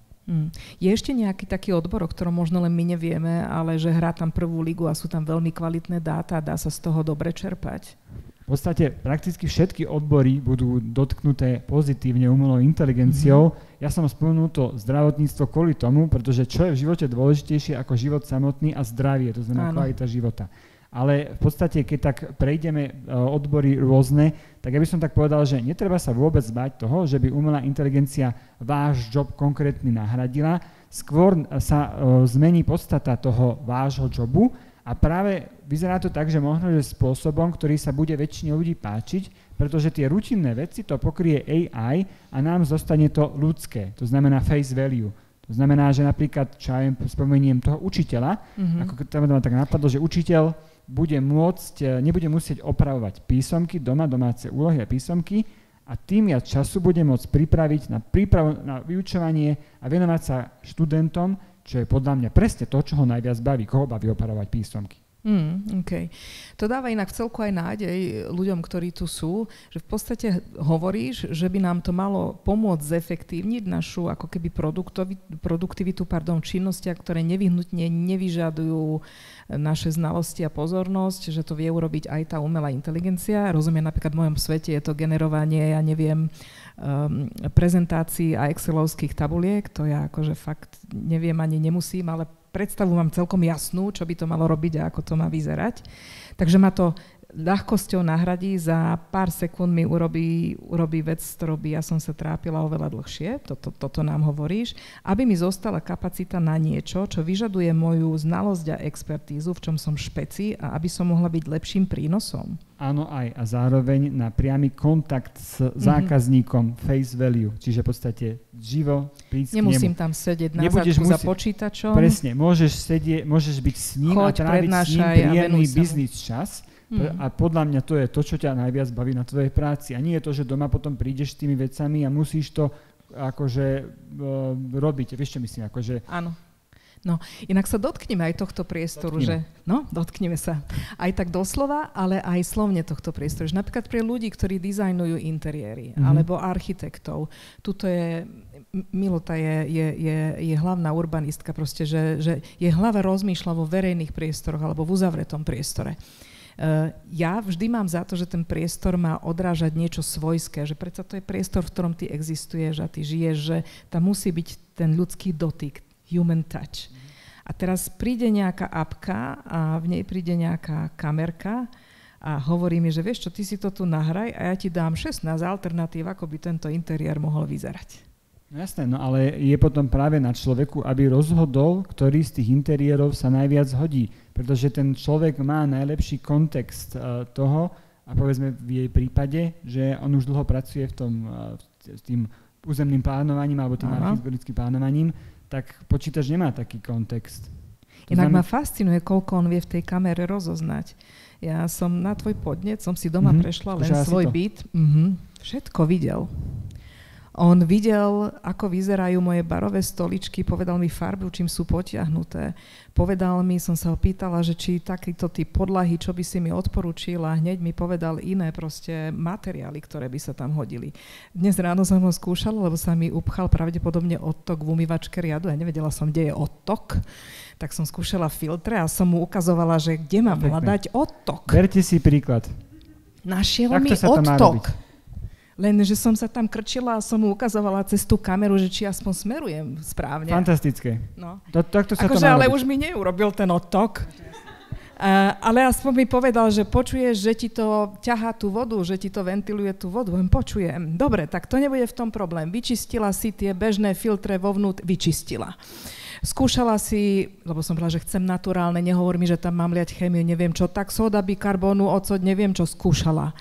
Je ešte nejaký taký odbor, o ktorom možno len my nevieme, ale že hrá tam prvú ligu a sú tam veľmi kvalitné dáta a dá sa z toho dobre čerpať? V podstate prakticky všetky odbory budú dotknuté pozitívne umelou inteligenciou. Ja som spomenul to zdravotníctvo kvôli tomu, pretože čo je v živote dôležitejšie ako život samotný a zdravie, to znamená kvalita života. Ale v podstate, keď tak prejdeme odbory rôzne, tak ja by som tak povedal, že netreba sa vôbec báť toho, že by umelá inteligencia váš job konkrétny nahradila. Skôr sa zmení podstata toho vášho jobu a práve vyzerá to tak, že možno, že spôsobom, ktorý sa bude väčšine ľudí páčiť, pretože tie rutinné veci to pokrie AI a nám zostane to ľudské, to znamená face value. To znamená, že napríklad, čo ja spomeniem toho učiteľa, ako to ma tak napadlo, že učiteľ nebude musieť opravovať písomky doma, domáce úlohy a písomky a tým viac času bude môcť pripraviť na prípravu na vyučovanie a venovať sa študentom, čo je podľa mňa presne to, čo ho najviac baví, koho baví opravovať písomky. Okay. To dáva inak celku aj nádej ľuďom, ktorí tu sú, že v podstate hovoríš, že by nám to malo pomôcť zefektívniť našu ako keby produktivitu, činnostiach, ktoré nevyhnutne nevyžadujú naše znalosti a pozornosť, že to vie urobiť aj tá umelá inteligencia. Rozumiem, napríklad v mojom svete je to generovanie, prezentácií a excelovských tabuliek, to ja akože fakt neviem ani nemusím, ale predstavu mám celkom jasnú, čo by to malo robiť a ako to má vyzerať. Takže ma to ľahkosťou nahradí, za pár sekúnd mi urobí vec, ktorou by ja som sa trápila oveľa dlhšie, toto nám hovoríš, aby mi zostala kapacita na niečo, čo vyžaduje moju znalosť a expertízu, v čom som špeci a aby som mohla byť lepším prínosom. Áno aj a zároveň na priamy kontakt s zákazníkom face value, čiže v podstate živo prísť k nemu. Nemusím tam sedieť na zadku za počítačom. Presne, môžeš byť s ním a tráviť s ním príjemný biznis čas. A podľa mňa to je to, čo ťa najviac baví na tvojej práci. A nie je to, že doma potom prídeš s tými vecami a musíš to akože robiť. Vieš, čo myslím? Áno. No, inak sa dotkneme aj tohto priestoru, dotkneme sa. Aj tak doslova, ale aj slovne tohto priestoru. Že napríklad pre ľudí, ktorí dizajnujú interiéry, alebo architektov, tuto je Milota je hlavná urbanistka, proste, že jej hlava rozmýšľa vo verejných priestoroch alebo v uzavretom priestore. Ja vždy mám za to, že ten priestor má odrážať niečo svojské, že predsa to je priestor, v ktorom ty existuješ a ty žiješ, že tam musí byť ten ľudský dotyk, human touch. A teraz príde nejaká apka a v nej príde nejaká kamerka a hovorí mi, že vieš čo, ty si to tu nahraj a ja ti dám 16 alternatív, ako by tento interiér mohol vyzerať. No jasné, no ale je potom práve na človeku, aby rozhodol, ktorý z tých interiérov sa najviac hodí. Pretože ten človek má najlepší kontext toho a povedzme v jej prípade, že on už dlho pracuje v tom, s tým územným plánovaním alebo tým architektonickým plánovaním, tak počítač nemá taký kontext. Inak ma fascinuje, koľko on vie v tej kamere rozoznať. Ja som na tvoj podnet, som si doma prešla len svoj byt. Všetko videl. On videl, ako vyzerajú moje barové stoličky, povedal mi farbu, čím sú potiahnuté. Povedal mi, som sa ho pýtala, že či takýto typ podlahy, čo by si mi odporúčil a hneď mi povedal iné proste materiály, ktoré by sa tam hodili. Dnes ráno som ho skúšala, lebo sa mi upchal pravdepodobne odtok v umývačke riadu. Ja nevedela som, kde je odtok. Tak som skúšala filtre a som mu ukazovala, že kde mám hľadať odtok. Berte si príklad. Našiel mi odtok. Len, že som sa tam krčila a som mu ukazovala cez tú kameru, že či aspoň smerujem správne. Fantastické. No. Takto sa akože, to má ale robiť. už mi neurobil ten odtok. Ale aspoň mi povedal, že počuješ, že ti to ťahá tú vodu, že ti to ventiluje tú vodu. Počujem. Dobre, tak to nebude v tom problém. Vyčistila si tie bežné filtre vovnútri. Vyčistila. Skúšala si, lebo som povedala, že chcem naturálne, nehovor mi, že tam mám liať chémiu, neviem čo, tak sóda, bikarbónu, ocot, neviem čo, skúšala.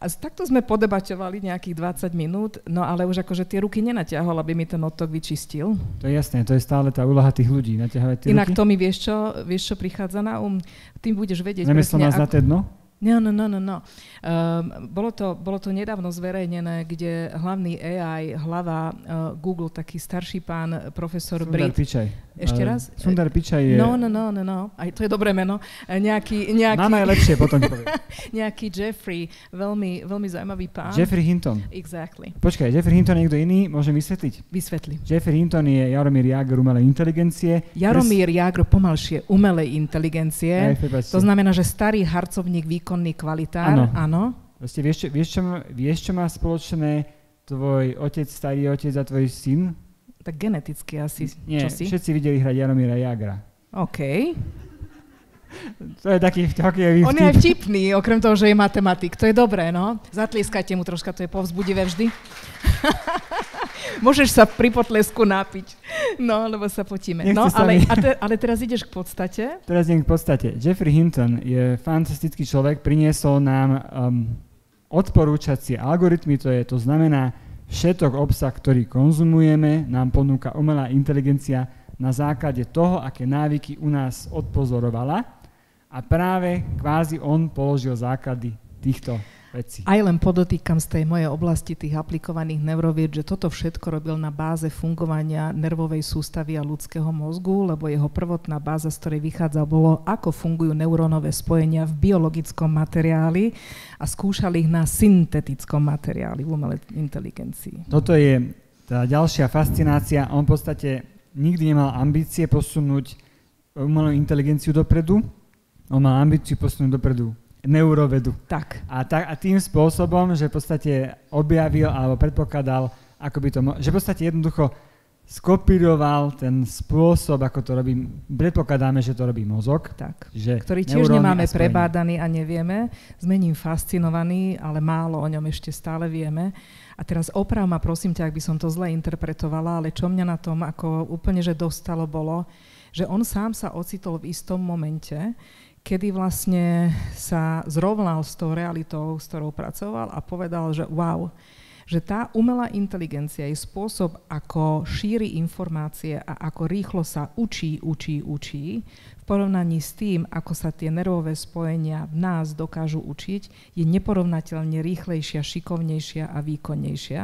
A takto sme podebaťovali nejakých 20 minút, no ale už akože tie ruky nenatiahol, aby mi ten odtok vyčistil. To je jasné, to je stále tá úloha tých ľudí, natiahovať tie Inak ruky. to mi vieš čo prichádza na Tým budeš vedieť Nemyslel nás na té dno? No. Bolo to nedávno zverejnené, kde hlavný AI, hlava Google, taký starší pán, profesor Sundar Brit. Pichai. Ešte raz? Sundar Pichai je... No. Aj to je dobré meno. Nejaký... Mám aj lepšie, potom ti poviem. Nejaký Jeffrey, veľmi, veľmi zaujímavý pán. Jeffrey Hinton. Exactly. Počkaj, Jeffrey Hinton je niekto iný? Môžem vysvetliť? Vysvetli. Jeffrey Hinton je Jaromír Jágr umelej inteligencie. Jaromír Jágr pomalšie umelej inteligencie. To znamená, že starý harcovník, výkonný kvalitár. Áno. Vlastne vieš, čo má spoločné tvoj otec, starý otec a tvoj syn? Tak geneticky asi. Nie, čo si? všetci videli hrať Jaromíra Jágra. OK. To je taký hokejový vtip. On je aj vtipný, okrem toho, že je matematik. To je dobré, no. Zatlieskajte mu troška, to je povzbudivé vždy. Môžeš sa pri potlesku napiť. No, lebo sa potíme. No, ale teraz ideš k podstate. Teraz idem k podstate. Jeffrey Hinton je fantastický človek, priniesol nám odporúčacie algoritmy, to znamená, všetok obsah, ktorý konzumujeme, nám ponúka umelá inteligencia na základe toho, aké návyky u nás odpozorovala a práve kvázi on položil základy týchto vecí. Aj len podotýkam z tej mojej oblasti tých aplikovaných neurovied, že toto všetko robil na báze fungovania nervovej sústavy a ľudského mozgu, lebo jeho prvotná báza, z ktorej vychádza, bolo, ako fungujú neurónové spojenia v biologickom materiáli a skúšali ich na syntetickom materiáli v umelej inteligencii. Toto je tá ďalšia fascinácia. On v podstate nikdy nemal ambície posunúť umelú inteligenciu dopredu. On mal ambíciu posunúť dopredu neurovedu. Tak. A tým spôsobom, že v podstate objavil alebo predpokladal, ako by to že v podstate jednoducho skopíroval ten spôsob, ako to robí, predpokladáme, že to robí mozog. Tak, ktorý tiež nemáme prebádaný a nevieme. Sme ním fascinovaní, ale málo o ňom ešte stále vieme. A teraz oprav ma, prosím ťa, ak by som to zle interpretovala, ale čo mňa na tom ako úplne že dostalo bolo, že on sám sa ocitol v istom momente, kedy vlastne sa zrovnal s tou realitou, s ktorou pracoval a povedal, že wow, že tá umelá inteligencia je spôsob, ako šíri informácie a ako rýchlo sa učí v porovnaní s tým, ako sa tie nervové spojenia v nás dokážu učiť, je neporovnateľne rýchlejšia, šikovnejšia a výkonnejšia.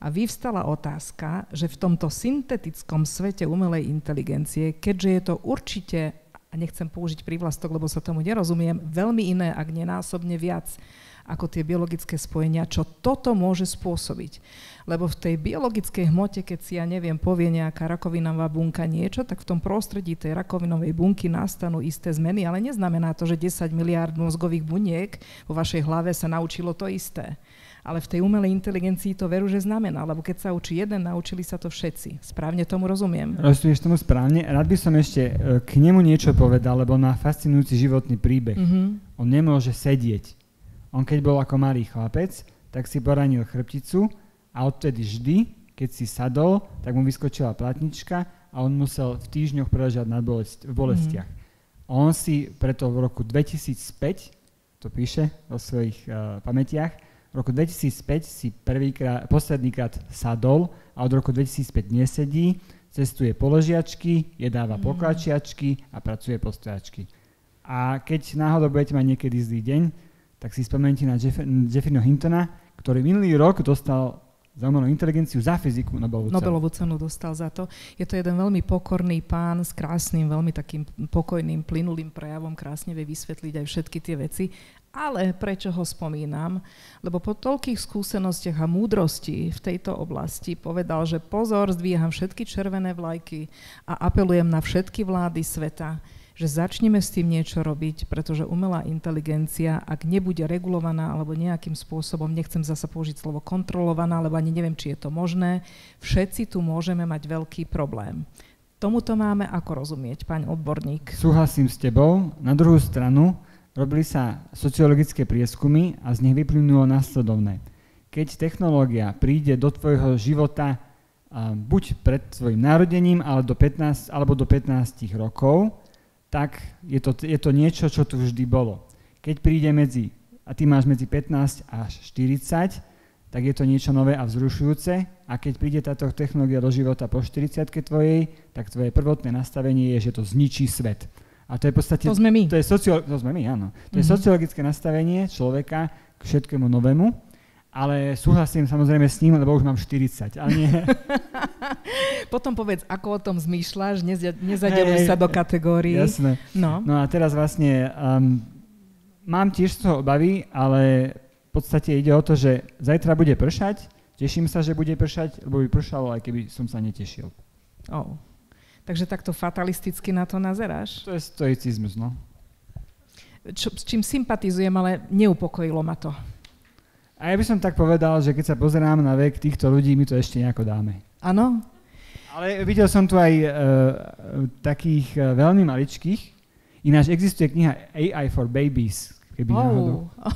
A vyvstala otázka, že v tomto syntetickom svete umelej inteligencie, keďže je to určite, a nechcem použiť prívlastok, lebo sa tomu nerozumiem, veľmi iné, ak nenásobne viac, ako tie biologické spojenia, čo toto môže spôsobiť. Lebo v tej biologickej hmote, keď si, ja neviem, povie nejaká rakovinová bunka niečo, tak v tom prostredí tej rakovinovej bunky nastanú isté zmeny, ale neznamená to, že 10 miliárd mozgových buniek vo vašej hlave sa naučilo to isté. Ale v tej umelej inteligencii to veru, že znamená, lebo keď sa učí jeden, naučili sa to všetci. Správne tomu rozumiem. Rozumieš tomu správne. Rád by som ešte k nemu niečo povedal, lebo má fascinujúci životný príbeh. On nemôže sedieť. On keď bol ako malý chlapec, tak si poranil chrbticu a odtedy vždy, keď si sadol, tak mu vyskočila platnička a on musel v týždňoch preležať v bolestiach. On si preto v roku 2005, to píše vo svojich pamätiach, v roku 2005 si poslednýkrát sadol a od roku 2005 nesedí, cestuje po ležiačky, jedáva pokračiačky a pracuje po stojačky. A keď náhodou budete mať niekedy zlý deň, tak si spomente na Jeffreyho Hintona, ktorý minulý rok dostal za umelú inteligenciu za fyziku Nobelovú cenu dostal za to. Je to jeden veľmi pokorný pán s krásnym, veľmi takým pokojným, plynulým prejavom, krásne vie vysvetliť aj všetky tie veci. Ale prečo ho spomínam? Lebo po toľkých skúsenostiach a múdrosti v tejto oblasti povedal, že pozor, zdvíham všetky červené vlajky a apelujem na všetky vlády sveta, že začneme s tým niečo robiť, pretože umelá inteligencia, ak nebude regulovaná alebo nejakým spôsobom, nechcem zasa použiť slovo kontrolovaná, lebo ani neviem, či je to možné, všetci tu môžeme mať veľký problém. Tomuto máme ako rozumieť, pán odborník? Súhlasím s tebou. Na druhú stranu, robili sa sociologické prieskumy a z nich vyplynulo nasledovné. Keď technológia príde do tvojho života buď pred svojim narodením, alebo do 15 rokov, tak je to niečo, čo tu vždy bolo. Keď príde a ty máš medzi 15 až 40, tak je to niečo nové a vzrušujúce. A keď príde táto technológia do života po 40-ke tvojej, tak tvoje prvotné nastavenie je, že to zničí svet. A to je v podstate... To sme my. To sme my, áno. To je sociologické nastavenie človeka k všetkému novému, ale súhlasím samozrejme s ním, lebo už mám 40, ale nie. Potom povedz, ako o tom zmýšľaš, nezadeluj sa do kategórií. Jasné. No a teraz vlastne mám tiež z toho obavy, ale v podstate ide o to, že zajtra bude pršať, teším sa, že bude pršať, lebo by pršalo, aj keby som sa netešil. Takže takto fatalisticky na to nazeráš? To je stoicizmus, no. S čím sympatizujem, ale neupokojilo ma to. A ja by som tak povedal, že keď sa pozerám na vek týchto ľudí, my to ešte nejako dáme. Áno? Ale videl som tu aj takých veľmi maličkých. Ináč existuje kniha AI for Babies.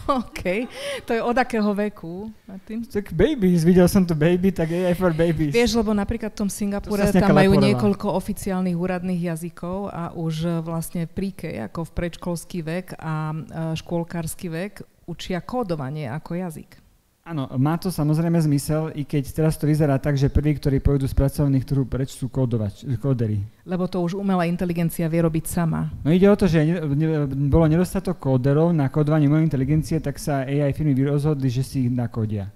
OK. To je od akého veku, Martin? Tak babies, videl som tu baby, tak AI for babies. Vieš, lebo napríklad v tom Singapúre tam majú niekoľko oficiálnych úradných jazykov a už vlastne pre-K, ako v predškolský vek a škôlkarský vek, učia kódovanie ako jazyk. Áno, má to samozrejme zmysel, i keď teraz to vyzerá tak, že prví, ktorí pôjdu z pracovných trhov preč, sú kóderi. Lebo to už umelá inteligencia vie robiť sama. No ide o to, že bolo nedostatok kóderov na kódovanie umelej inteligencie, tak sa AI firmy rozhodli, že si ich nakódia.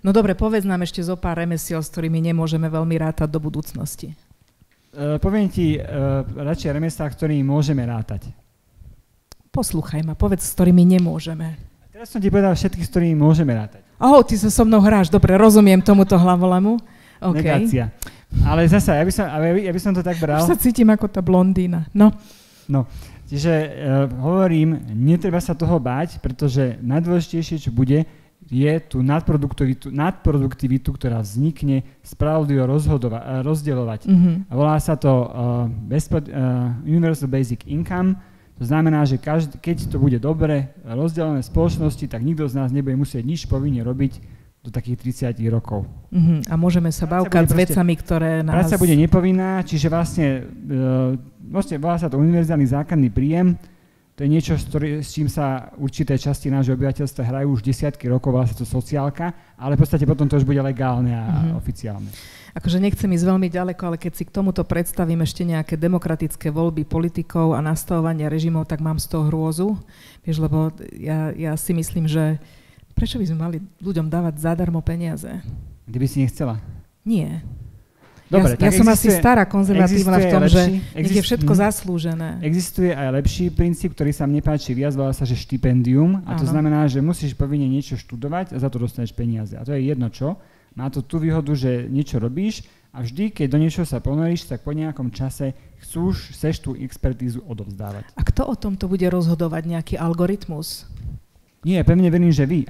No dobre, povedz nám ešte zo pár remesiel, s ktorými nemôžeme veľmi rátať do budúcnosti. Poviem ti radšej remeslá, s ktorými môžeme rátať. Poslúchaj ma, povedz, s ktorými nemôžeme. Teraz som ti povedal všetky, s ktorými môžeme rátať. Ty sa so mnou hráš, dobre, rozumiem tomuto hlavolemu. Okay. Negácia. Ale zasa, ja by som to tak bral. Už sa cítim ako tá blondína. No, čiže hovorím, netreba sa toho báť, pretože najdôležitejšie, čo bude, je tú nadproduktivitu, ktorá vznikne spravodlivo rozdeľovať. A volá sa to Universal Basic Income. To znamená, že keď to bude dobre rozdelené spoločnosti, tak nikto z nás nebude musieť nič povinne robiť do takých 30 rokov. A môžeme sa bavkať s vecami, ktoré nás... Práca bude nepovinná, čiže vlastne volá sa to univerzálny základný príjem. To je niečo, s čím sa určité časti nášho obyvateľstva hrajú už desiatky rokov, volá sa to sociálka, ale v podstate potom to už bude legálne a oficiálne. Akože nechcem ísť veľmi ďaleko, ale keď si k tomuto predstavím ešte nejaké demokratické voľby politikov a nastavovanie režimov, tak mám z toho hrôzu. Vieš, lebo ja si myslím, že prečo by sme mali ľuďom dávať zadarmo peniaze? Ty by si nechcela? Nie. Dobre, ja som asi stará konzervatívna v tom, že je všetko zaslúžené. Existuje aj lepší princíp, ktorý sa mne páči viac, volá sa, že štipendium. A to znamená, že musíš povinne niečo študovať a za to dostaneš peniaze. A to je jedno čo. Má to tú výhodu, že niečo robíš a vždy, keď do niečoho sa ponoríš, tak po nejakom čase chceš tú expertízu odovzdávať. A kto o tomto bude rozhodovať? Nejaký algoritmus? Nie, pevne verím, že my,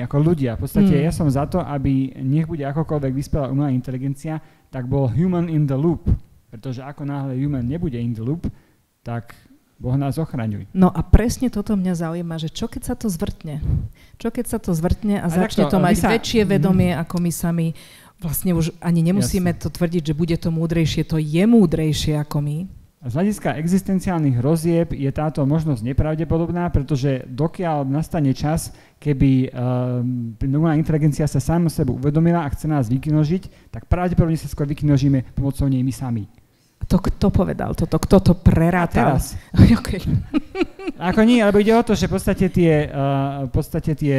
ako ľudia, v podstate ja som za to, aby nech bude akokoľvek vyspelá umelá inteligencia, tak bol human in the loop. Pretože ako náhle human nebude in the loop, tak Boh nás ochraňuj. No a presne toto mňa zaujíma, že čo keď sa to zvrtne? Čo keď sa to zvrtne a začne to mať väčšie vedomie ako my sami? Vlastne už ani nemusíme to tvrdiť, že bude to múdrejšie, to je múdrejšie ako my. Z hľadiska existenciálnych hrozieb je táto možnosť nepravdepodobná, pretože dokiaľ nastane čas, keby umelá inteligencia sa sama sebe uvedomila a chce nás vykinožiť, tak pravdepodobne sa skôr vykinožíme pomocou nej my sami. To kto povedal toto? Kto to prerátal? Teraz. Okay. Ako nie, alebo ide o to, že v podstate tie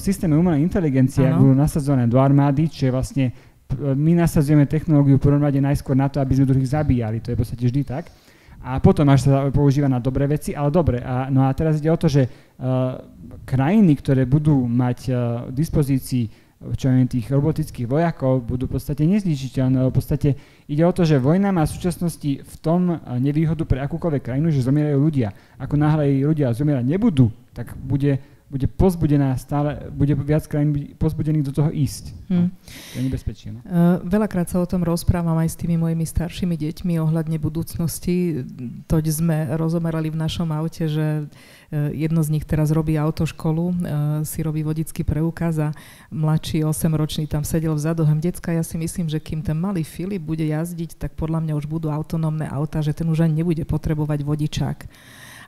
systémy umelej inteligencie budú nasadzované do armády, čiže vlastne my nasadzujeme technológiu v prvom rade najskôr na to, aby sme druhých zabíjali. To je v podstate vždy tak. A potom až sa používa na dobré veci, ale dobre. No a teraz ide o to, že krajiny, ktoré budú mať v dispozícii tých robotických vojakov, budú v podstate nezničiteľné. V podstate ide o to, že vojna má v súčasnosti v tom nevýhodu pre akúkoľvek krajinu, že zomierajú ľudia. Ako náhle ľudia zomierať nebudú, tak bude pozbudená stále, bude viac krajín pozbudených do toho ísť. No, to je nebezpečie. No. Veľakrát sa o tom rozprávam aj s tými mojimi staršími deťmi ohľadne budúcnosti. Toť sme rozomerali v našom aute, že jedno z nich teraz robí autoškolu, si robí vodický preukaz a mladší 8-ročný tam sedel vzadu. Decka, ja si myslím, že kým ten malý Filip bude jazdiť, tak podľa mňa už budú autonómne autá, že ten už ani nebude potrebovať vodičák.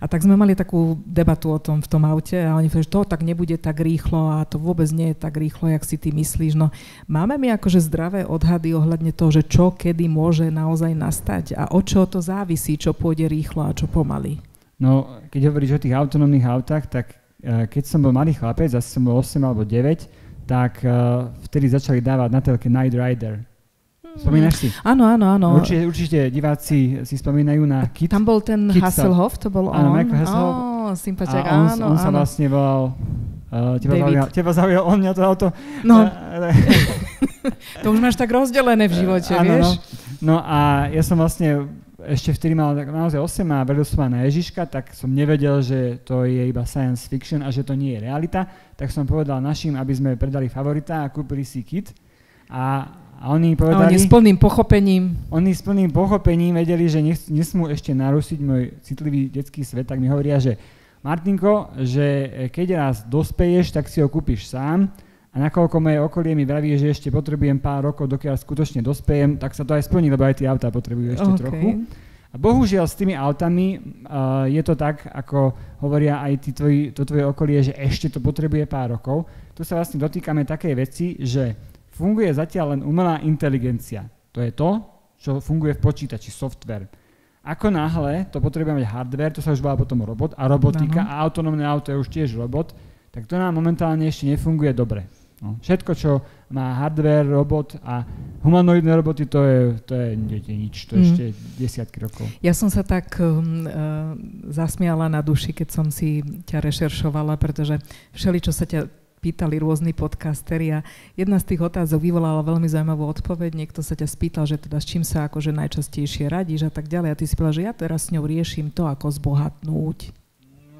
A tak sme mali takú debatu o tom v tom aute a oni povedali, že to tak nebude tak rýchlo a to vôbec nie je tak rýchlo, jak si ty myslíš. No máme my akože zdravé odhady ohľadne toho, že čo kedy môže naozaj nastať a od čoho to závisí, čo pôjde rýchlo a čo pomaly? No, keď hovoríš o tých autonómnych autách, tak keď som bol malý chlapec, asi som bol 8 alebo 9, tak vtedy začali dávať na telke Knight Rider. Spomínaš si? Áno. Určite diváci si spomínajú na KIT. Tam bol ten Hasselhoff, to bol on. Áno, Michael Hasselhoff. Sympatiak, on sa vlastne volal... Teba zaujal on mňa to auto? No. To už máš tak rozdelené v živote, vieš? No a ja som vlastne ešte vtedy mal naozaj 8 a veril som na Ježiška, tak som nevedel, že to je iba science fiction a že to nie je realita. Tak som povedal našim, aby sme predali favorita a kúpili si KIT. A oni povedali... Oni s plným pochopením. Oni s plným pochopením vedeli, že nesmú ešte narušiť môj citlivý detský svet, tak mi hovoria, že Martinko, že keď raz dospeješ, tak si ho kúpiš sám a nakoľko moje okolie mi vraví, že ešte potrebujem pár rokov, dokiaľ skutočne dospejem, tak sa to aj splní, lebo aj tie autá potrebujú ešte trochu. A bohužiaľ s tými autami je to tak, ako hovoria aj to tvoje okolie, že ešte to potrebuje pár rokov. Tu sa vlastne dotýkame takej veci, že funguje zatiaľ len umelá inteligencia. To je to, čo funguje v počítači, software. Ako náhle to potrebuje mať hardware, to sa už volá potom robot a robotika a autonómne auto je už tiež robot, tak to nám momentálne ešte nefunguje dobre. No. Všetko, čo má hardware, robot a humanoidné roboty, to je nič, to je ešte desiatky rokov. Ja som sa tak zasmiala na duši, keď som si ťa rešeršovala, pretože všeličo sa ťa pýtali rôzni podcasteri a jedna z tých otázok vyvolala veľmi zaujímavú odpoveď. Niekto sa ťa spýtal, že teda s čím sa akože najčastejšie radíš a tak ďalej a ty si povedal, že ja teraz s ňou riešim to, ako zbohatnúť.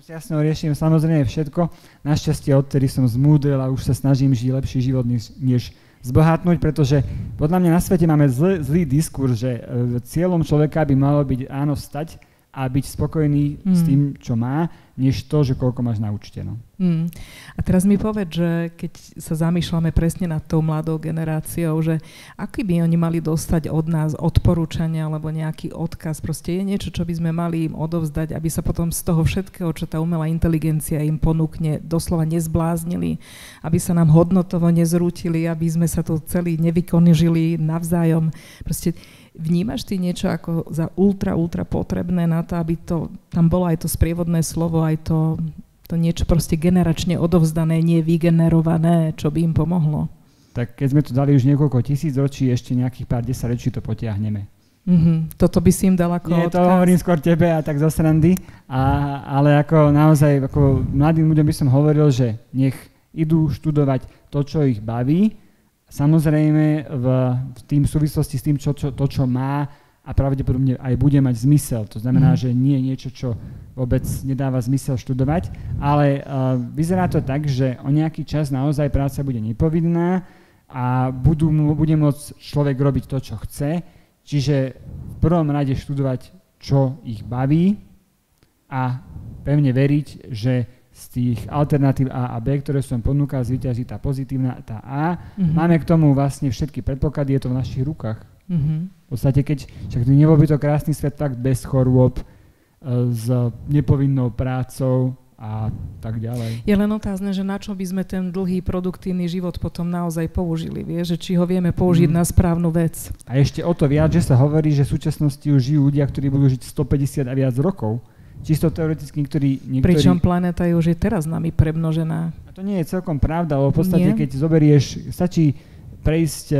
Ja s ňou riešim samozrejme všetko. Našťastie odtedy som zmúdrel a už sa snažím žiť lepší život, než zbohatnúť, pretože podľa mňa na svete máme zlý diskurs, že cieľom človeka by malo byť áno vstať a byť spokojný s tým, čo má, než to, že koľko máš na účte. No. A teraz mi povedz, že keď sa zamýšľame presne nad tou mladou generáciou, že aký by oni mali dostať od nás odporúčania alebo nejaký odkaz, proste je niečo, čo by sme mali im odovzdať, aby sa potom z toho všetkého, čo tá umelá inteligencia im ponúkne, doslova nezbláznili, aby sa nám hodnotovo nezrútili, aby sme sa tu celý nevykonižili navzájom. Proste vnímaš ty niečo ako za ultra potrebné na to, aby to tam bolo aj to sprievodné slovo, aj to niečo proste generačne odovzdané, nie vygenerované, čo by im pomohlo? Tak keď sme to dali už niekoľko tisíc ročí, ešte nejakých pár desaťročí to potiahneme. Toto by si im dal ako odkaz? Nie, to hovorím skôr tebe a tak zo srandy, ale ako naozaj ako mladým ľuďom by som hovoril, že nech idú študovať to, čo ich baví. Samozrejme v tým súvislosti s tým, čo má a pravdepodobne aj bude mať zmysel. To znamená, že nie je niečo, čo vôbec nedáva zmysel študovať, ale vyzerá to tak, že o nejaký čas naozaj práca bude nepovinná a bude môcť človek robiť to, čo chce, čiže v prvom rade študovať, čo ich baví a pevne veriť, že z tých alternatív A a B, ktoré som ponúkal, zvíťazí tá pozitívna, tá A. Máme k tomu vlastne všetky predpoklady, je to v našich rukách. V podstate, však nebol by to krásny svet tak bez chorôb, s nepovinnou prácou a tak ďalej. Je len otázne, že na čo by sme ten dlhý produktívny život potom naozaj použili, vieš, že či ho vieme použiť na správnu vec. A ešte o to viac, že sa hovorí, že v súčasnosti už žijú ľudia, ktorí budú žiť 150 a viac rokov. Čisto teoreticky niektorí... Pričom planéta je už teraz nami premnožená. A to nie je celkom pravda, lebo v podstate, keď zoberieš, stačí prejsť,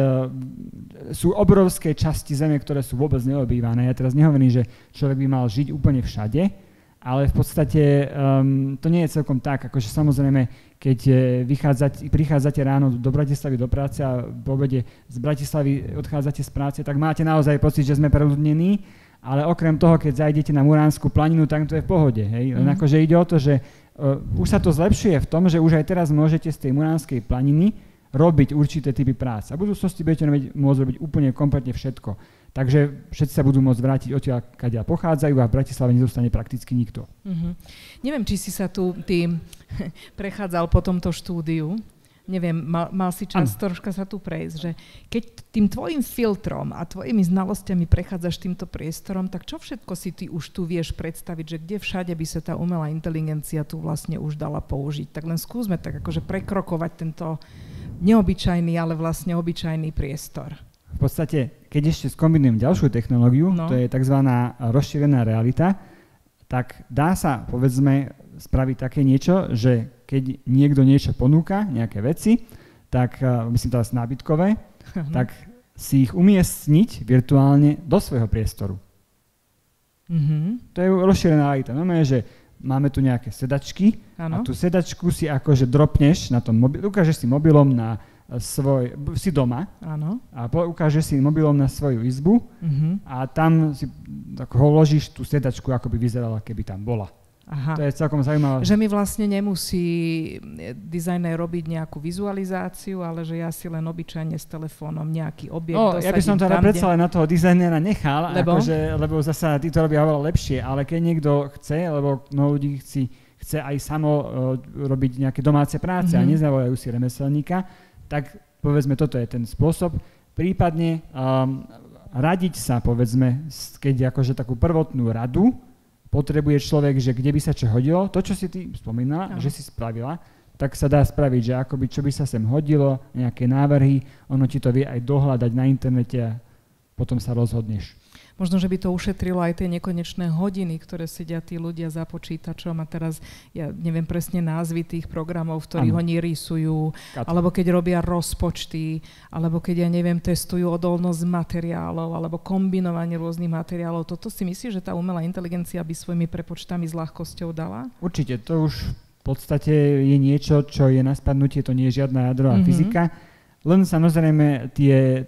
sú obrovské časti Zeme, ktoré sú vôbec neobývané. Ja teraz nehovorím, že človek by mal žiť úplne všade, ale v podstate to nie je celkom tak, akože samozrejme, keď prichádzate ráno do Bratislavy do práce a po obede z Bratislavy odchádzate z práce, tak máte naozaj pocit, že sme preľudnení, ale okrem toho, keď zajdete na Muránsku planinu, tak to je v pohode. Hej? Len akože ide o to, že už sa to zlepšuje v tom, že už aj teraz môžete z tej Muránskej planiny robiť určité typy prác. A v budúcnosti budete môcť robiť úplne kompletne všetko. Takže všetci sa budú môcť vrátiť odtiaľ, kadiaľ pochádzajú a v Bratislave nezostane prakticky nikto. Neviem, či si sa tu ty prechádzal po tomto štúdiu. Neviem, mal si čas troška sa tu prejsť, že keď tým tvojim filtrom a tvojimi znalosťami prechádzaš týmto priestorom, tak čo všetko si ty už tu vieš predstaviť, že kde všade by sa tá umelá inteligencia tu vlastne už dala použiť. Tak len skúsme tak akože prekrokovať tento neobyčajný, ale vlastne obyčajný priestor. V podstate, keď ešte skombinujem ďalšiu technológiu, to je tzv. Rozšírená realita, tak dá sa, povedzme, spraviť také niečo, že keď niekto niečo ponúka, nejaké veci, tak, myslím teraz nábytkové, tak si ich umiestniť virtuálne do svojho priestoru. To je rozšírená realita. Znamená, že máme tu nejaké sedačky a tú sedačku si akože dropneš na tom ukážeš si mobilom na si doma a ukážeš si mobilom na svoju izbu a tam si ložíš tú sedačku, ako by vyzerala, keby tam bola. To je celkom zaujímavé. Že mi vlastne nemusí dizajner robiť nejakú vizualizáciu, ale že ja si len obyčajne s telefónom nejaký objekt dosadím. Ja by som teda predsa len na toho dizajnera nechal, lebo zasa tí to robia oveľa lepšie, ale keď niekto chce, lebo mnoho ľudí chce aj samo robiť nejaké domáce práce a nezavolajú si remeselníka, tak povedzme, toto je ten spôsob. Prípadne radiť sa, povedzme, keď akože takú prvotnú radu potrebuje človek, že kde by sa čo hodilo, to, čo si ty spomínala, že si spravila, tak sa dá spraviť, že akoby čo by sa sem hodilo, nejaké návrhy, ono ti to vie aj dohľadať na internete a potom sa rozhodneš. Možno, že by to ušetrilo aj tie nekonečné hodiny, ktoré sedia tí ľudia za počítačom a teraz ja neviem presne názvy tých programov, v ktorých oni rysujú, alebo keď robia rozpočty, alebo keď ja neviem, testujú odolnosť materiálov, alebo kombinovanie rôznych materiálov. Toto si myslíš, že tá umelá inteligencia by svojimi prepočtami s ľahkosťou dala? Určite, to už v podstate je niečo, čo je na spadnutie, to nie je žiadna jadrová fyzika. Len samozrejme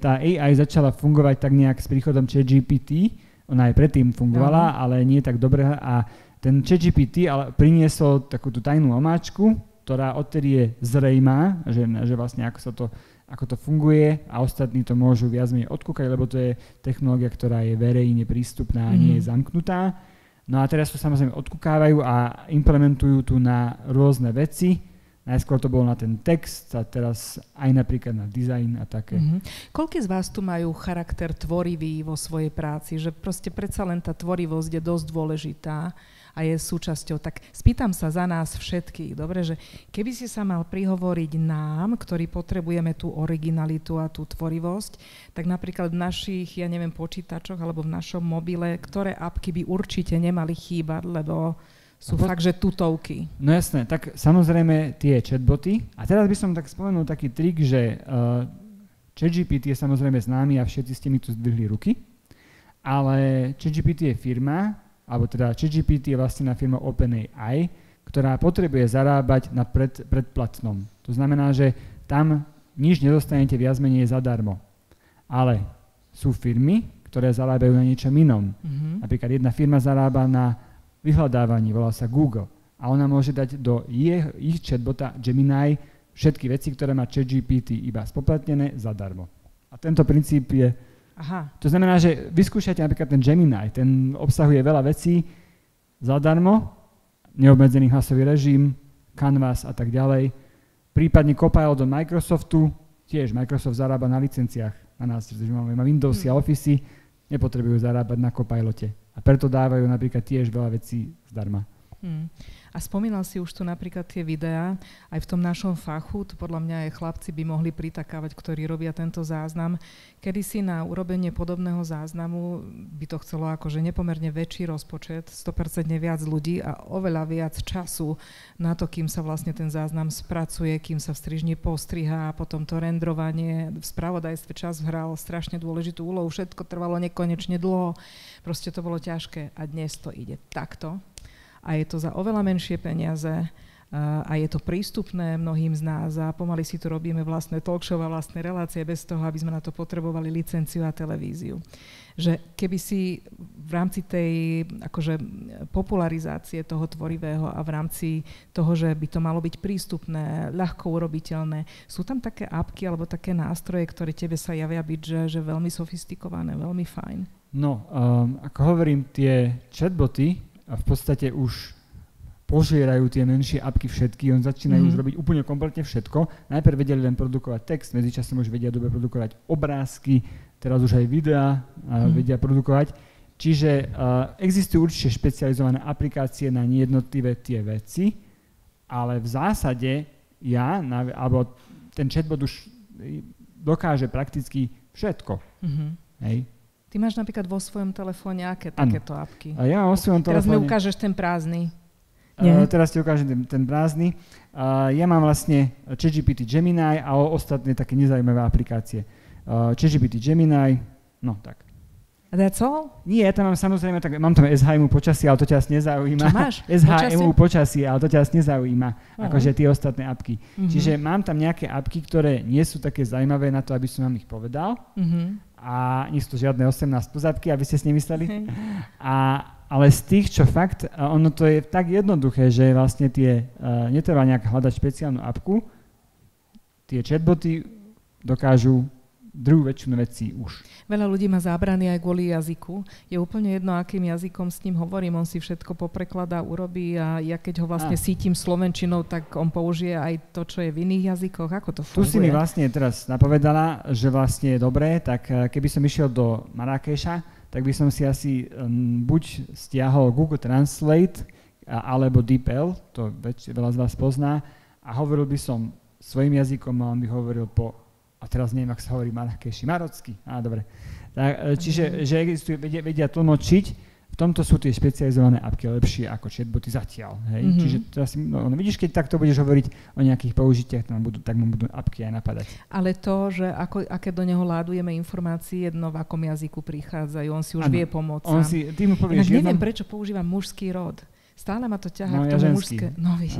tá AI začala fungovať tak nejak s príchodom ChatGPT, ona aj predtým fungovala, ale nie tak dobre a ten ChatGPT ale priniesol takú tú tajnú omáčku, ktorá odtedy je zrejmá, že vlastne ako to funguje a ostatní to môžu viac menej odkúkať, lebo to je technológia, ktorá je verejne prístupná a nie je zamknutá. No a teraz to samozrejme odkúkávajú a implementujú tu na rôzne veci. Najskôr to bolo na ten text a teraz aj napríklad na dizajn a také. Koľko z vás tu majú charakter tvorivý vo svojej práci? Že proste predsa len tá tvorivosť je dosť dôležitá a je súčasťou. Tak spýtam sa za nás všetkých, dobre, že keby si sa mal prihovoriť nám, ktorí potrebujeme tú originalitu a tú tvorivosť, tak napríklad v našich, ja neviem, počítačoch alebo v našom mobile, ktoré apky by určite nemali chýbať, lebo sú fakt, že tutovky. No jasné, tak samozrejme tie chatboty. A teraz by som tak spomenul taký trik, že ChatGPT je samozrejme známy a všetci ste mi tu zdvihli ruky, ale ChatGPT je firma, alebo teda ChatGPT je vlastne na firma OpenAI, ktorá potrebuje zarábať na predplatnom. To znamená, že tam nič nedostanete viac menej zadarmo. Ale sú firmy, ktoré zarábajú na niečom inom. Napríklad jedna firma zarába na vyhľadávaní, volá sa Google. A ona môže dať do ich chatbota Gemini všetky veci, ktoré má ChatGPT iba spoplatnené zadarmo. A tento princíp je... Aha. To znamená, že vyskúšajte napríklad ten Gemini, ten obsahuje veľa vecí zadarmo, neobmedzený hlasový režim, Canvas a tak ďalej. Prípadne Copilot do Microsoftu, tiež Microsoft zarába na licenciách. Na nás, že máme Windowsy a Office, nepotrebujú zarábať na Copilote. A preto dávajú napríklad tiež veľa vecí zdarma. A spomínal si už tu napríklad tie videá, aj v tom našom fachu, to podľa mňa aj chlapci by mohli pritakávať, ktorí robia tento záznam. Kedysi na urobenie podobného záznamu by to chcelo akože nepomerne väčší rozpočet, 100% viac ľudí a oveľa viac času na to, kým sa vlastne ten záznam spracuje, kým sa v strižni postrihá, potom to rendrovanie. V spravodajstve čas hral strašne dôležitú úlohu, všetko trvalo nekonečne dlho, proste to bolo ťažké a dnes to ide takto. A je to za oveľa menšie peniaze a je to prístupné mnohým z nás a pomaly si tu robíme vlastné talk show a vlastné relácie bez toho, aby sme na to potrebovali licenciu a televíziu. Že keby si v rámci tej akože popularizácie toho tvorivého a v rámci toho, že by to malo byť prístupné, ľahko urobiteľné, sú tam také apky alebo také nástroje, ktoré tebe sa javia byť, že veľmi sofistikované, veľmi fajn? No, ako hovorím, tie chatboty a v podstate už požierajú tie menšie apky všetky, on začínajú už robiť úplne kompletne všetko. Najprv vedeli len produkovať text, medzičasom už vedia dobre produkovať obrázky, teraz už aj videá vedia produkovať. Čiže existujú určite špecializované aplikácie na jednotlivé tie veci, ale v zásade alebo ten chatbot už dokáže prakticky všetko. Hej. Ty máš napríklad vo svojom telefóne aké takéto apky? A ja vo svojom telefóne... Teraz mi ukážeš ten prázdny. Teraz ti ukážem ten prázdny. Ja mám vlastne ChatGPT Gemini a ostatné také nezaujímavé aplikácie. ChatGPT Gemini, no tak. A that's all? Nie, ja tam mám samozrejme, tak mám tam SHM počasie, ale to ťa nezaujíma. Čo máš? SHM počasie, ale to ťa nezaujíma, akože tie ostatné apky. Čiže mám tam nejaké apky, ktoré nie sú také zaujímavé na to, aby som vám ich povedal. A nie sú to žiadne 18 pozadky, aby ste si nemysleli. Ale z tých, čo fakt, ono to je tak jednoduché, že vlastne netreba nejak hľadať špeciálnu apku, tie chatboty dokážu druhú väčšinu vecí už. Veľa ľudí má zábrany aj kvôli jazyku. Je úplne jedno, akým jazykom s ním hovorím. On si všetko poprekladá, urobí a ja keď ho vlastne sítim slovenčinou, tak on použije aj to, čo je v iných jazykoch. Ako to funguje? Tu si mi vlastne teraz napovedala, že vlastne je dobré, tak keby som išiel do Marrakeša, tak by som si asi buď stiahol Google Translate alebo DeepL, to veľa z vás pozná, a hovoril by som svojím jazykom a on by hovoril a teraz neviem, ak sa hovorí Marrakeši, marocky, dobre. Tak, čiže že vedia tlmočiť, v tomto sú tie špecializované apky lepšie ako chatboty zatiaľ. Hej? Čiže teraz, vidíš, keď takto budeš hovoriť o nejakých použitiach, tak mu budú apky aj napadať. Ale to, že aké do neho ládujeme informácie, jedno v akom jazyku prichádzajú, on si už vie pomôcť sám. Ty mu povieš neviem, prečo používam mužský rod. Stále ma to ťahá k tomu mužské. No, vidíš.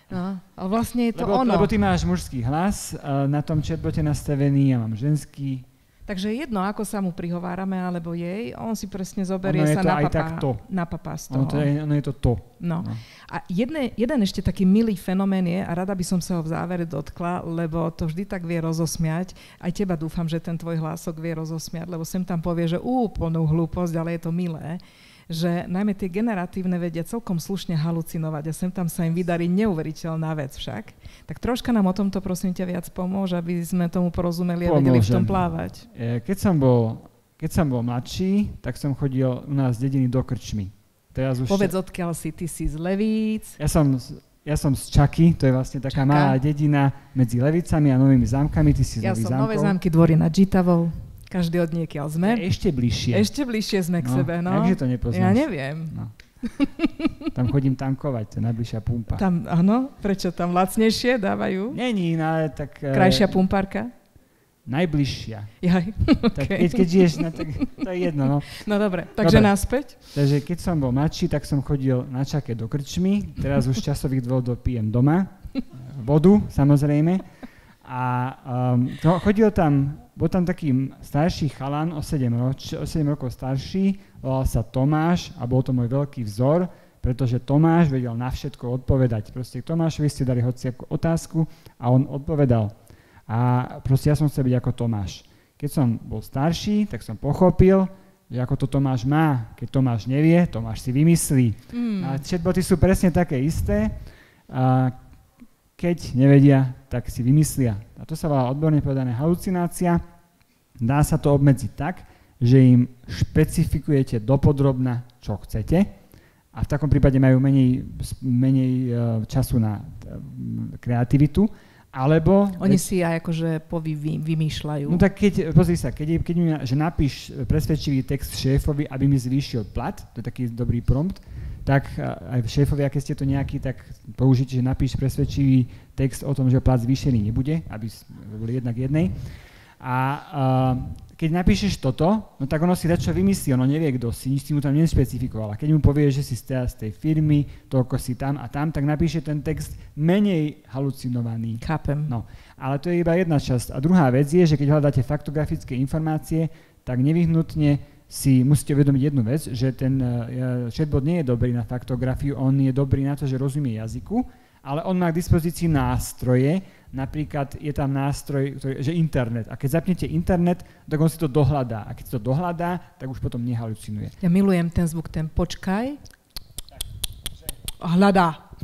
No, ale vlastne je to ono. Lebo ty máš mužský hlas, na tom chatbote nastavený, ja mám ženský. Takže jedno, ako sa mu prihovárame, alebo jej, on si presne zoberie sa na papá z toho. Ono je to. No. A jeden ešte taký milý fenomén je, a rada by som sa ho v závere dotkla, lebo to vždy tak vie rozosmiať. Aj teba dúfam, že ten tvoj hlások vie rozosmiať, lebo sem tam povie, že úplnú hlúposť, ale je to milé. Že najmä tie generatívne vedia celkom slušne halucinovať a sem tam sa im vydarí neuveriteľná vec však. Tak troška nám o tomto prosím ťa viac pomôže, aby sme tomu porozumeli a vedeli v tom plávať. Keď som bol mladší, tak som chodil u nás z dediny do krčmy. Povedz, odkiaľ si, ty si z Levíc. Ja som z Čaky, to je vlastne taká malá dedina medzi Levicami a Novými Zámkami, ty si z Nových Zámkov. Ja som Nové Zámky, Dvory nad Žitavou. Každý od niekiaľ sme. Ešte bližšie. Ešte bližšie sme k sebe, no. Takže to nepoznáš. Ja neviem. No. Tam chodím tankovať, to je najbližšia pumpa. Tam, áno? Prečo? Tam lacnejšie dávajú? Není, ale tak... Krajšia pumpárka? Najbližšia. Jaj, tak keď žiješ, tak to je jedno, no. No dobre, takže naspäť. Takže keď som bol mladší, tak som chodil na Čake do krčmy, teraz už časových dôvodov pijem doma, vodu, samozrejme. A chodil tam bol tam taký starší chalan, o 7 rokov starší, volal sa Tomáš a bol to môj veľký vzor, pretože Tomáš vedel na všetko odpovedať. Proste Tomášovi ste dali hociakú otázku a on odpovedal. A proste ja som chcel byť ako Tomáš. Keď som bol starší, tak som pochopil, že ako to Tomáš má. Keď Tomáš nevie, Tomáš si vymyslí. A chatboty sú presne také isté. A keď nevedia, tak si vymyslia. A to sa volá odborne povedané halucinácia. Dá sa to obmedziť tak, že im špecifikujete dopodrobna, čo chcete. A v takom prípade majú menej času na kreativitu. Alebo... Oni si aj akože vymýšľajú. No tak pozri sa, keď mi, že napíš presvedčivý text šéfovi, aby mi zvýšil plat, to je taký dobrý prompt, tak aj šéfovi, aké ste to nejaký, tak použite, že napíš presvedčivý text o tom, že plat zvýšený nebude, aby boli jednak jednej. A keď napíšeš toto, no tak ono si dačo vymyslí, ono nevie, kto si, nič si mu tam nespecifikoval. A keď mu povie, že si z tej firmy, toľko si tam a tam, tak napíše ten text menej halucinovaný. Chápem. No, ale to je iba jedna časť. A druhá vec je, že keď hľadáte faktografické informácie, tak nevyhnutne si musíte uvedomiť jednu vec, že ten chatbot nie je dobrý na faktografiu, on je dobrý na to, že rozumie jazyku, ale on má k dispozícii nástroje. Napríklad je tam nástroj, že internet. A keď zapnete internet, tak on si to dohľadá. A keď si to dohľadá, tak už potom nehalucinuje. Ja milujem ten zvuk, ten počkaj. Hľadá.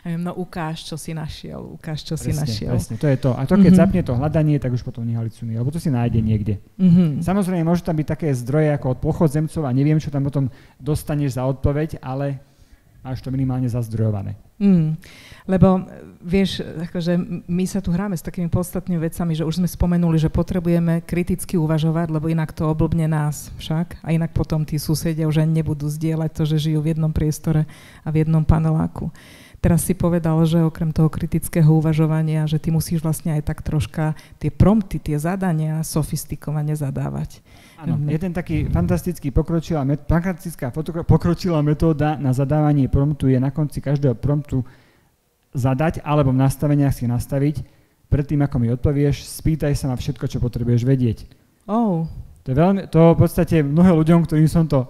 No ukáž, čo si našiel. Ukáž, čo si našiel. Presne, to je to. A to, keď zapne to hľadanie, tak už potom nehalucinuje. Lebo to si nájde niekde. Samozrejme, môžu tam byť také zdroje ako od pochodzemcov a neviem, čo tam potom dostaneš za odpoveď, ale máš to minimálne zazdrojované. Lebo vieš, akože my sa tu hráme s takými podstatnými vecami, že už sme spomenuli, že potrebujeme kriticky uvažovať, lebo inak to oblbne nás však a inak potom tí susedia už ani nebudú zdieľať to, že žijú v jednom priestore a v jednom paneláku. Teraz si povedal, že okrem toho kritického uvažovania, že ty musíš vlastne aj tak troška tie prompty, tie zadania sofistikovane zadávať. Áno, jeden taký fantastická pokročilá metóda na zadávanie promptu je na konci každého promptu zadať alebo v nastaveniach si nastaviť. Predtým, ako mi odpovieš, spýtaj sa ma všetko, čo potrebuješ vedieť. To v podstate mnohé ľuďom, ktorým som to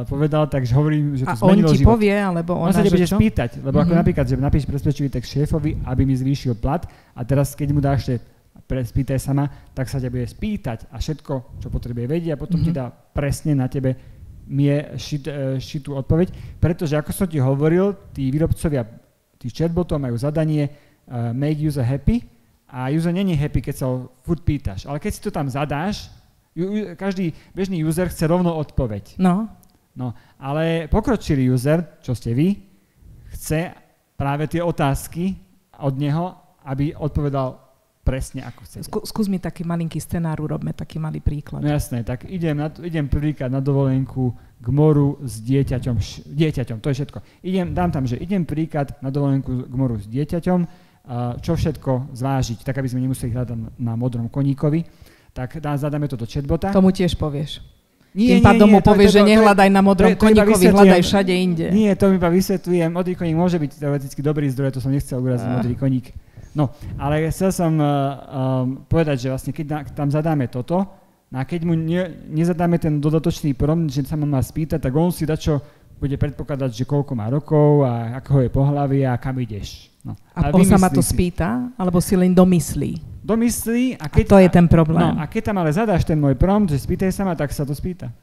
povedal, takže hovorím, že to zmenilo život. A on ti povie, alebo ona, on sa bude spýtať, lebo ako napríklad, že napíš presvedčivý text šéfovi, aby mi zvýšil plat a teraz, keď mu dáš spýtaj sa ma, tak sa ťa bude spýtať a všetko, čo potrebuje vedieť a potom ti dá presne na tebe šitú odpoveď, pretože ako som ti hovoril, tí výrobcovia tých chatbotov majú zadanie make user happy a user není happy, keď sa ho furt pýtaš, ale keď si to tam zadáš, každý bežný user chce rovno odpoveď. No, ale pokročilý user, čo ste vy, chce práve tie otázky od neho, aby odpovedal presne ako chcete. Skús mi taký malinký scenár, urobme taký malý príklad. No jasné, tak idem prvýkrát na dovolenku k moru s dieťaťom, to je všetko. Dám tam, že idem prvýkrát na dovolenku k moru s dieťaťom, čo všetko zvážiť, tak aby sme nemuseli hľadať na modrom koníkovi, tak zadáme to do chatbota. Tomu tiež povieš. Tým pádom mu povieš, že nehľadaj na modrom koníkovi, hľadaj všade inde. Nie, to iba vysvetľujem, modrý koník môže byť teoreticky dobrý zdroj, to som nechcel uraziť modrý koník. No, ale chcel som povedať, že vlastne keď tam zadáme toto, a keď mu nezadáme ten dodatočný prompt, že sa ma má spýtať, tak on si dačo bude predpokladať, že koľko má rokov a ako je pohlavie a kam ideš. No. A on sa ma to spýta, alebo si len domyslí? Domyslí. A to je ten problém. No, a keď tam ale zadáš ten môj prompt, že spýtaj sa ma, tak sa to spýta.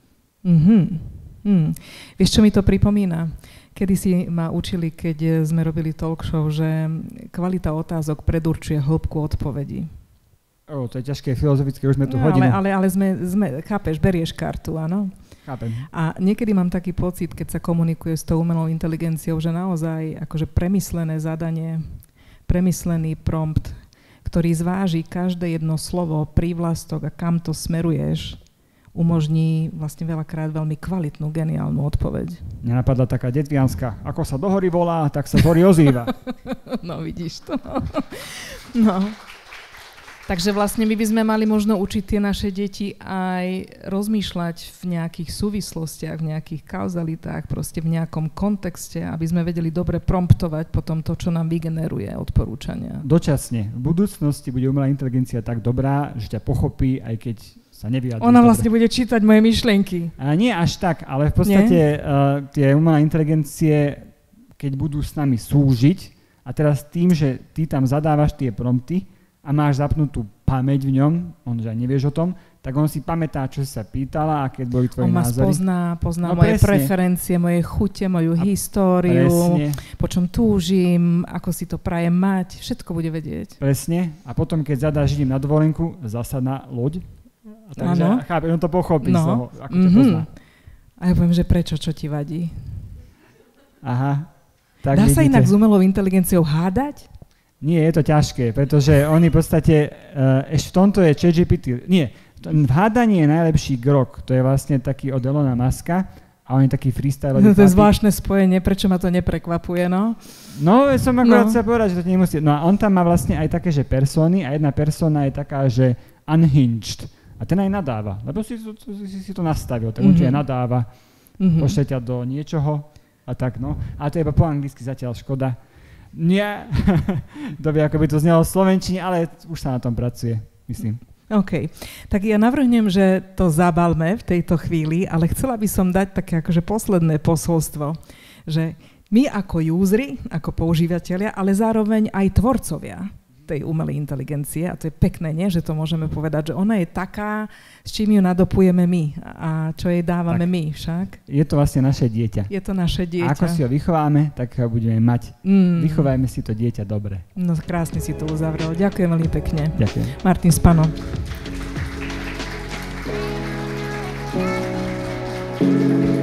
Vieš, čo mi to pripomína? Kedy si ma učili, keď sme robili talk show, že kvalita otázok predurčuje hĺbku odpovedí. To je ťažké filozofické, už sme tu hodinu. Ale sme, chápeš, berieš kartu, áno? Chápem. A niekedy mám taký pocit, keď sa komunikuje s tou umelou inteligenciou, že naozaj akože premyslené zadanie, premyslený prompt, ktorý zváži každé jedno slovo, prívlastok a kam to smeruješ, umožní vlastne veľakrát veľmi kvalitnú, geniálnu odpoveď. Mňa napadla taká detvianská, ako sa do hory volá, tak sa z hory ozýva. No vidíš to. No. Takže vlastne my by sme mali možno učiť tie naše deti aj rozmýšľať v nejakých súvislostiach, v nejakých kauzalitách, proste v nejakom kontexte, aby sme vedeli dobre promptovať potom to, čo nám vygeneruje odporúčania. Dočasne. V budúcnosti bude umelá inteligencia tak dobrá, že ťa pochopí, aj keď sa nevyjadríš. Ona vlastne bude čítať moje myšlienky. A nie až tak, ale v podstate tie umelé inteligencie, keď budú s nami súžiť, a teraz tým, že ty tam zadávaš tie prompty, a máš zapnutú pamäť v ňom, on že nevieš o tom, tak on si pamätá, čo si sa pýtala, aké boli tvoje názory. On pozná moje preferencie, moje chute, moju históriu, po čom túžim, ako si to prajem mať, všetko bude vedieť. Presne. A potom, keď zadáš, idem na dovolenku, zasa na loď. Takže chápem, on to pochopí z toho, ako to pozná. A ja poviem, že prečo, čo ti vadí? Aha. Tak dá sa inak s umelou inteligenciou hádať? Nie, je to ťažké, pretože oni v podstate, ešte v tomto je ChatGPT, nie, v hádaní je najlepší Grok, to je vlastne taký od Elona Muska a on je taký freestylový. To je zvláštne spojenie, prečo ma to neprekvapuje, no? No, som akorát chcel povedať, že to nemusí, no a on tam má vlastne aj také, že persony a jedna persona je taká, že unhinged a ten aj nadáva, lebo si to nastavil, tak on ti aj nadáva, pošle ťa do niečoho a tak, no. A to je iba po anglicky zatiaľ, škoda. Nie, to by ako by to znelo v slovenčine, ale už sa na tom pracuje, myslím. OK, tak ja navrhnem, že to zabalme v tejto chvíli, ale chcela by som dať také akože posledné posolstvo, že my ako usery, ako používateľia, ale zároveň aj tvorcovia tej umelej inteligencie, a to je pekné, nie? Že to môžeme povedať, že ona je taká, s čím ju nadopujeme my a čo jej dávame tak, my však. Je to vlastne naše dieťa. Je to naše dieťa. A ako si ho vychováme, tak ho budeme mať. Vychovajme si to dieťa dobre. No krásne si to uzavrel. Ďakujem veľmi pekne. Ďakujem. Martin Spano. Thank you.